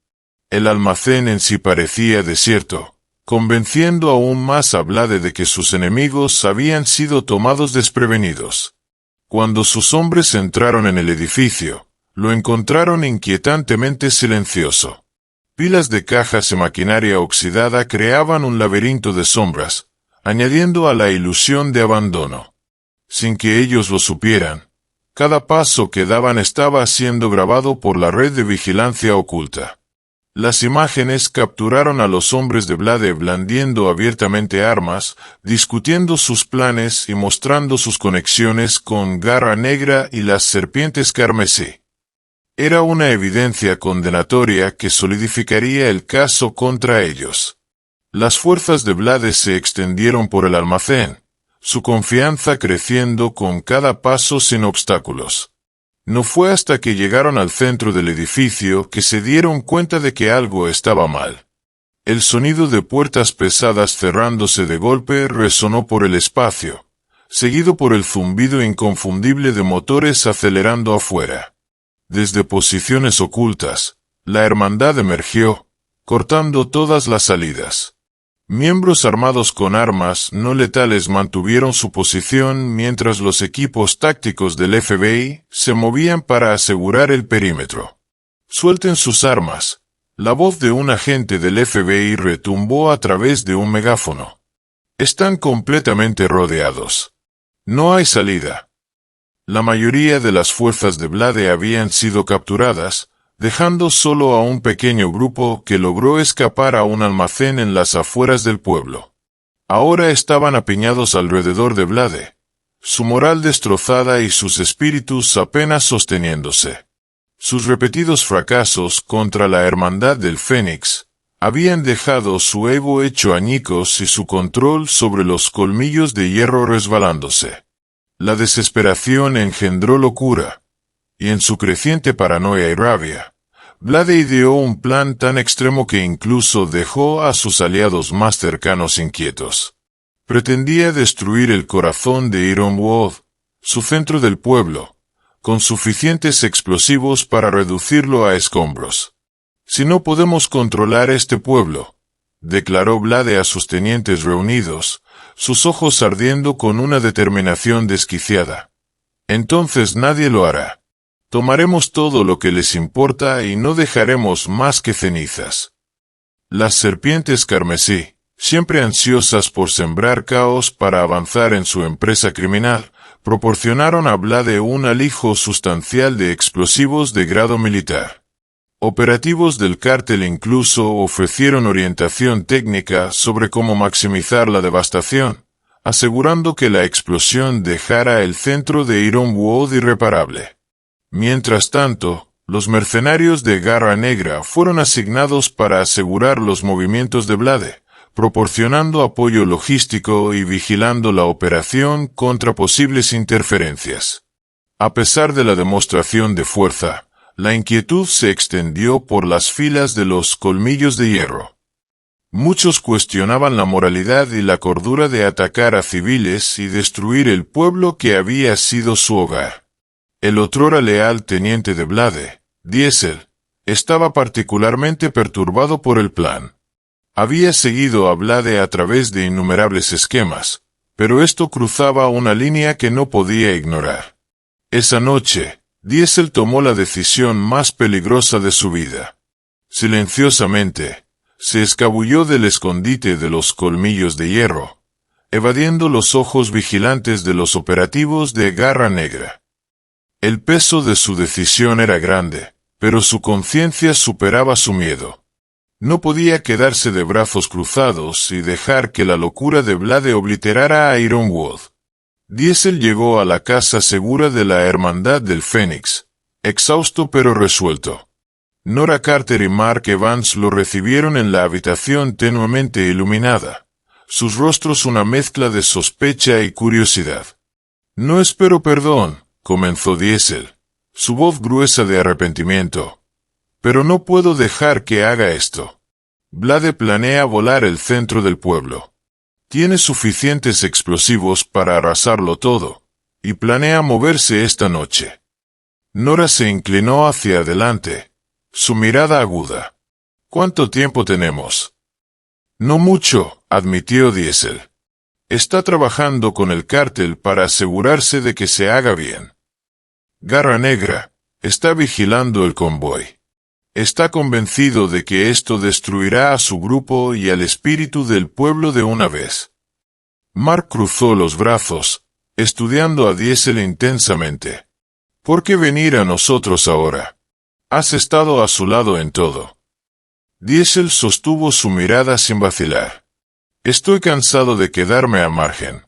El almacén en sí parecía desierto, convenciendo aún más a Blade de que sus enemigos habían sido tomados desprevenidos. Cuando sus hombres entraron en el edificio, lo encontraron inquietantemente silencioso. Pilas de cajas y maquinaria oxidada creaban un laberinto de sombras, añadiendo a la ilusión de abandono. Sin que ellos lo supieran, cada paso que daban estaba siendo grabado por la red de vigilancia oculta. Las imágenes capturaron a los hombres de Blade blandiendo abiertamente armas, discutiendo sus planes y mostrando sus conexiones con Garra Negra y las Serpientes Carmesí. Era una evidencia condenatoria que solidificaría el caso contra ellos. Las fuerzas de Blade se extendieron por el almacén, su confianza creciendo con cada paso sin obstáculos. No fue hasta que llegaron al centro del edificio que se dieron cuenta de que algo estaba mal. El sonido de puertas pesadas cerrándose de golpe resonó por el espacio, seguido por el zumbido inconfundible de motores acelerando afuera. Desde posiciones ocultas, la hermandad emergió, cortando todas las salidas. Miembros armados con armas no letales mantuvieron su posición mientras los equipos tácticos del FBI se movían para asegurar el perímetro. «Suelten sus armas», la voz de un agente del FBI retumbó a través de un megáfono. «Están completamente rodeados. No hay salida». La mayoría de las fuerzas de Blade habían sido capturadas, dejando solo a un pequeño grupo que logró escapar a un almacén en las afueras del pueblo. Ahora estaban apiñados alrededor de Blade, su moral destrozada y sus espíritus apenas sosteniéndose. Sus repetidos fracasos contra la Hermandad del Fénix habían dejado su ego hecho añicos y su control sobre los colmillos de hierro resbalándose. La desesperación engendró locura, y en su creciente paranoia y rabia, Blade ideó un plan tan extremo que incluso dejó a sus aliados más cercanos inquietos. Pretendía destruir el corazón de Ironwood, su centro del pueblo, con suficientes explosivos para reducirlo a escombros. «Si no podemos controlar este pueblo», declaró Blade a sus tenientes reunidos, sus ojos ardiendo con una determinación desquiciada. «Entonces nadie lo hará. Tomaremos todo lo que les importa y no dejaremos más que cenizas». Las serpientes carmesí, siempre ansiosas por sembrar caos para avanzar en su empresa criminal, proporcionaron a Blade un alijo sustancial de explosivos de grado militar. Operativos del cártel incluso ofrecieron orientación técnica sobre cómo maximizar la devastación, asegurando que la explosión dejara el centro de Ironwood irreparable. Mientras tanto, los mercenarios de Garra Negra fueron asignados para asegurar los movimientos de Blade, proporcionando apoyo logístico y vigilando la operación contra posibles interferencias. A pesar de la demostración de fuerza, la inquietud se extendió por las filas de los colmillos de hierro. Muchos cuestionaban la moralidad y la cordura de atacar a civiles y destruir el pueblo que había sido su hogar. El otrora leal teniente de Blade, Diesel, estaba particularmente perturbado por el plan. Había seguido a Blade a través de innumerables esquemas, pero esto cruzaba una línea que no podía ignorar. Esa noche, Diesel tomó la decisión más peligrosa de su vida. Silenciosamente, se escabulló del escondite de los colmillos de hierro, evadiendo los ojos vigilantes de los operativos de Garra Negra. El peso de su decisión era grande, pero su conciencia superaba su miedo. No podía quedarse de brazos cruzados y dejar que la locura de Blade obliterara a Ironwood. Diesel llegó a la casa segura de la Hermandad del Fénix, exhausto pero resuelto. Nora Carter y Mark Evans lo recibieron en la habitación tenuemente iluminada, sus rostros una mezcla de sospecha y curiosidad. «No espero perdón», comenzó Diesel, su voz gruesa de arrepentimiento. «Pero no puedo dejar que haga esto. Blade planea volar el centro del pueblo. Tiene suficientes explosivos para arrasarlo todo, y planea moverse esta noche». Nora se inclinó hacia adelante, su mirada aguda. «¿Cuánto tiempo tenemos?» «No mucho», admitió Diesel. «Está trabajando con el cártel para asegurarse de que se haga bien. Garra Negra está vigilando el convoy. Está convencido de que esto destruirá a su grupo y al espíritu del pueblo de una vez». Mark cruzó los brazos, estudiando a Diesel intensamente. «¿Por qué venir a nosotros ahora? Has estado a su lado en todo». Diesel sostuvo su mirada sin vacilar. «Estoy cansado de quedarme a margen.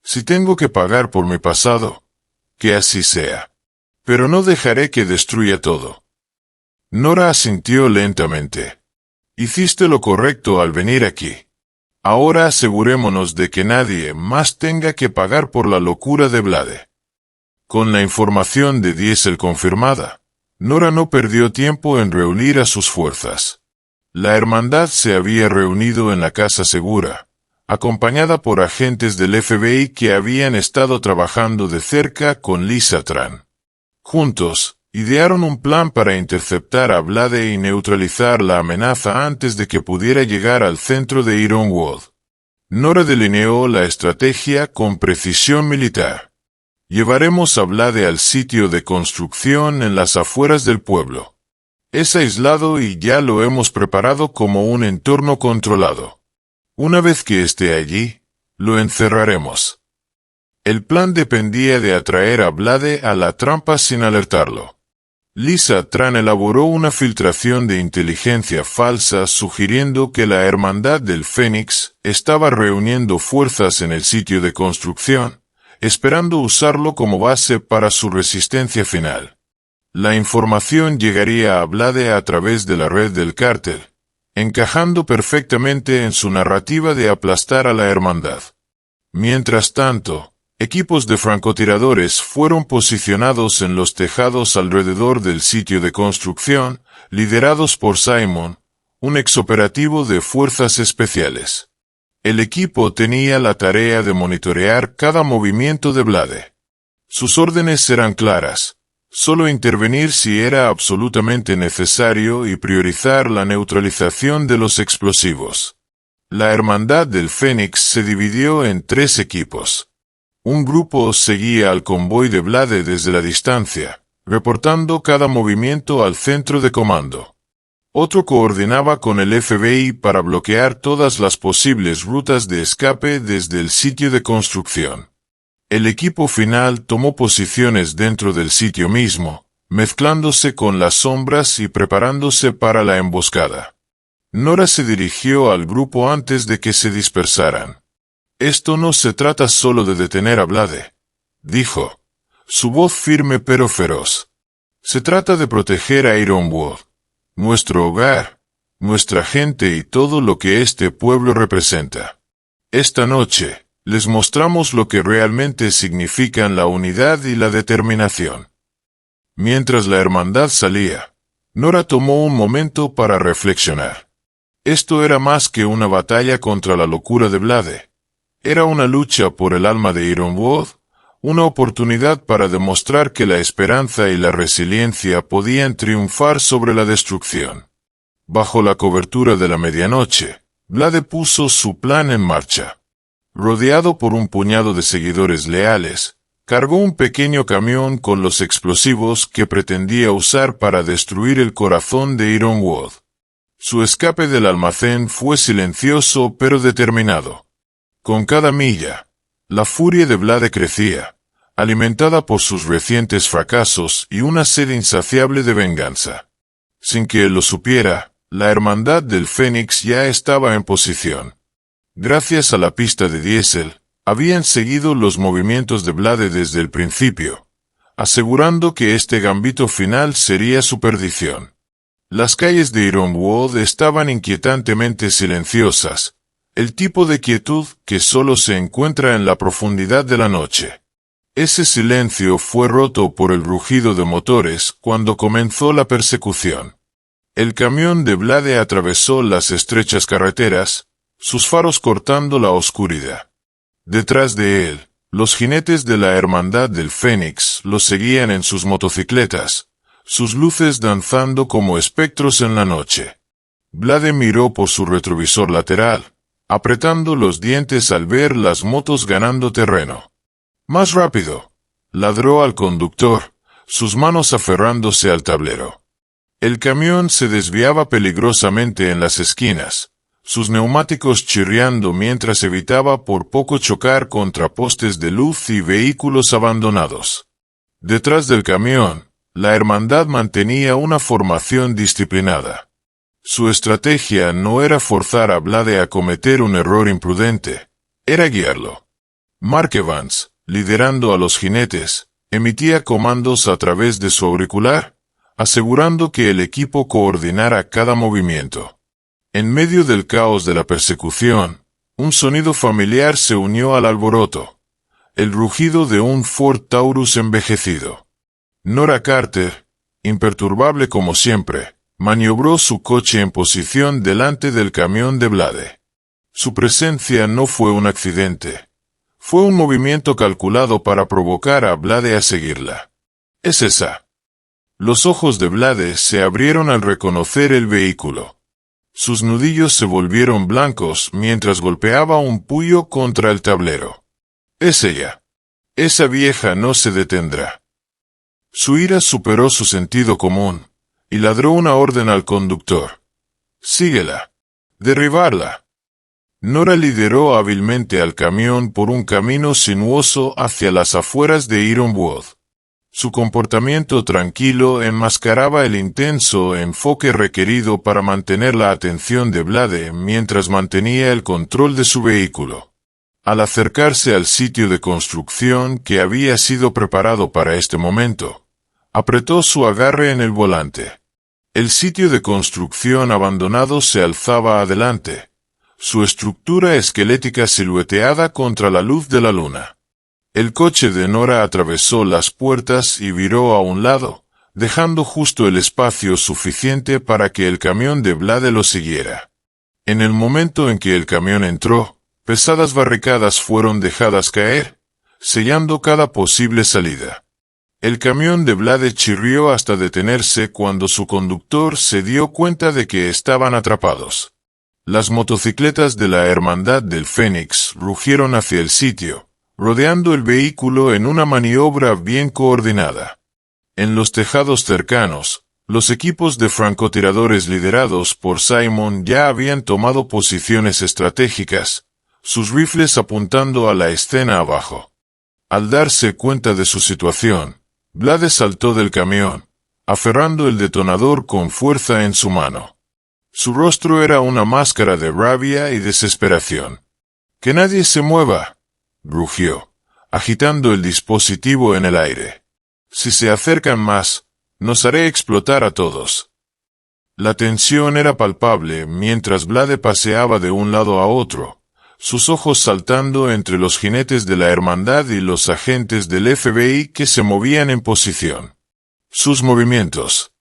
Si tengo que pagar por mi pasado, que así sea. Pero no dejaré que destruya todo». Nora asintió lentamente. «Hiciste lo correcto al venir aquí. Ahora asegurémonos de que nadie más tenga que pagar por la locura de Blade». Con la información de Diesel confirmada, Nora no perdió tiempo en reunir a sus fuerzas. La hermandad se había reunido en la casa segura, acompañada por agentes del FBI que habían estado trabajando de cerca con Lisa Tran. Juntos, idearon un plan para interceptar a Blade y neutralizar la amenaza antes de que pudiera llegar al centro de Ironwood. Nora delineó la estrategia con precisión militar. «Llevaremos a Blade al sitio de construcción en las afueras del pueblo. Es aislado y ya lo hemos preparado como un entorno controlado. Una vez que esté allí, lo encerraremos». El plan dependía de atraer a Blade a la trampa sin alertarlo. Lisa Tran elaboró una filtración de inteligencia falsa sugiriendo que la Hermandad del Fénix estaba reuniendo fuerzas en el sitio de construcción, esperando usarlo como base para su resistencia final. La información llegaría a Blade a través de la red del cártel, encajando perfectamente en su narrativa de aplastar a la hermandad. Mientras tanto, equipos de francotiradores fueron posicionados en los tejados alrededor del sitio de construcción, liderados por Simon, un exoperativo de fuerzas especiales. El equipo tenía la tarea de monitorear cada movimiento de Blade. Sus órdenes eran claras: solo intervenir si era absolutamente necesario y priorizar la neutralización de los explosivos. La Hermandad del Fénix se dividió en 3 equipos. Un grupo seguía al convoy de Blade desde la distancia, reportando cada movimiento al centro de comando. Otro coordinaba con el FBI para bloquear todas las posibles rutas de escape desde el sitio de construcción. El equipo final tomó posiciones dentro del sitio mismo, mezclándose con las sombras y preparándose para la emboscada. Nora se dirigió al grupo antes de que se dispersaran. «Esto no se trata solo de detener a Blade», dijo, su voz firme pero feroz. «Se trata de proteger a Ironwood, nuestro hogar, nuestra gente y todo lo que este pueblo representa. Esta noche, les mostramos lo que realmente significan la unidad y la determinación». Mientras la hermandad salía, Nora tomó un momento para reflexionar. Esto era más que una batalla contra la locura de Blade. Era una lucha por el alma de Ironwood, una oportunidad para demostrar que la esperanza y la resiliencia podían triunfar sobre la destrucción. Bajo la cobertura de la medianoche, Blade puso su plan en marcha. Rodeado por un puñado de seguidores leales, cargó un pequeño camión con los explosivos que pretendía usar para destruir el corazón de Ironwood. Su escape del almacén fue silencioso pero determinado. Con cada milla, la furia de Blade crecía, alimentada por sus recientes fracasos y una sed insaciable de venganza. Sin que él lo supiera, la Hermandad del Fénix ya estaba en posición. Gracias a la pista de diésel, habían seguido los movimientos de Blade desde el principio, asegurando que este gambito final sería su perdición. Las calles de Ironwood estaban inquietantemente silenciosas, el tipo de quietud que solo se encuentra en la profundidad de la noche. Ese silencio fue roto por el rugido de motores cuando comenzó la persecución. El camión de Blade atravesó las estrechas carreteras, sus faros cortando la oscuridad. Detrás de él, los jinetes de la Hermandad del Fénix lo seguían en sus motocicletas, sus luces danzando como espectros en la noche. Blade miró por su retrovisor lateral, apretando los dientes al ver las motos ganando terreno. ¡Más rápido!, ladró al conductor, sus manos aferrándose al tablero. El camión se desviaba peligrosamente en las esquinas, sus neumáticos chirriando mientras evitaba por poco chocar contra postes de luz y vehículos abandonados. Detrás del camión, la hermandad mantenía una formación disciplinada. Su estrategia no era forzar a Blade a cometer un error imprudente, era guiarlo. Mark Evans, liderando a los jinetes, emitía comandos a través de su auricular, asegurando que el equipo coordinara cada movimiento. En medio del caos de la persecución, un sonido familiar se unió al alboroto, el rugido de un Ford Taurus envejecido. Nora Carter, imperturbable como siempre, maniobró su coche en posición delante del camión de Blade. Su presencia no fue un accidente. Fue un movimiento calculado para provocar a Blade a seguirla. «Es esa». Los ojos de Blade se abrieron al reconocer el vehículo. Sus nudillos se volvieron blancos mientras golpeaba un puño contra el tablero. «Es ella. Esa vieja no se detendrá». Su ira superó su sentido común, y ladró una orden al conductor. «Síguela. Derribarla». Nora lideró hábilmente al camión por un camino sinuoso hacia las afueras de Ironwood. Su comportamiento tranquilo enmascaraba el intenso enfoque requerido para mantener la atención de Blade mientras mantenía el control de su vehículo. Al acercarse al sitio de construcción que había sido preparado para este momento, apretó su agarre en el volante. El sitio de construcción abandonado se alzaba adelante, su estructura esquelética silueteada contra la luz de la luna. El coche de Nora atravesó las puertas y viró a un lado, dejando justo el espacio suficiente para que el camión de Blade lo siguiera. En el momento en que el camión entró, pesadas barricadas fueron dejadas caer, sellando cada posible salida. El camión de Blade chirrió hasta detenerse cuando su conductor se dio cuenta de que estaban atrapados. Las motocicletas de la Hermandad del Fénix rugieron hacia el sitio, rodeando el vehículo en una maniobra bien coordinada. En los tejados cercanos, los equipos de francotiradores liderados por Simon ya habían tomado posiciones estratégicas, sus rifles apuntando a la escena abajo. Al darse cuenta de su situación, Blade saltó del camión, aferrando el detonador con fuerza en su mano. Su rostro era una máscara de rabia y desesperación. «¡Que nadie se mueva!», rugió, agitando el dispositivo en el aire. «Si se acercan más, nos haré explotar a todos». La tensión era palpable mientras Blade paseaba de un lado a otro, sus ojos saltando entre los jinetes de la Hermandad y los agentes del FBI que se movían en posición. Sus movimientos,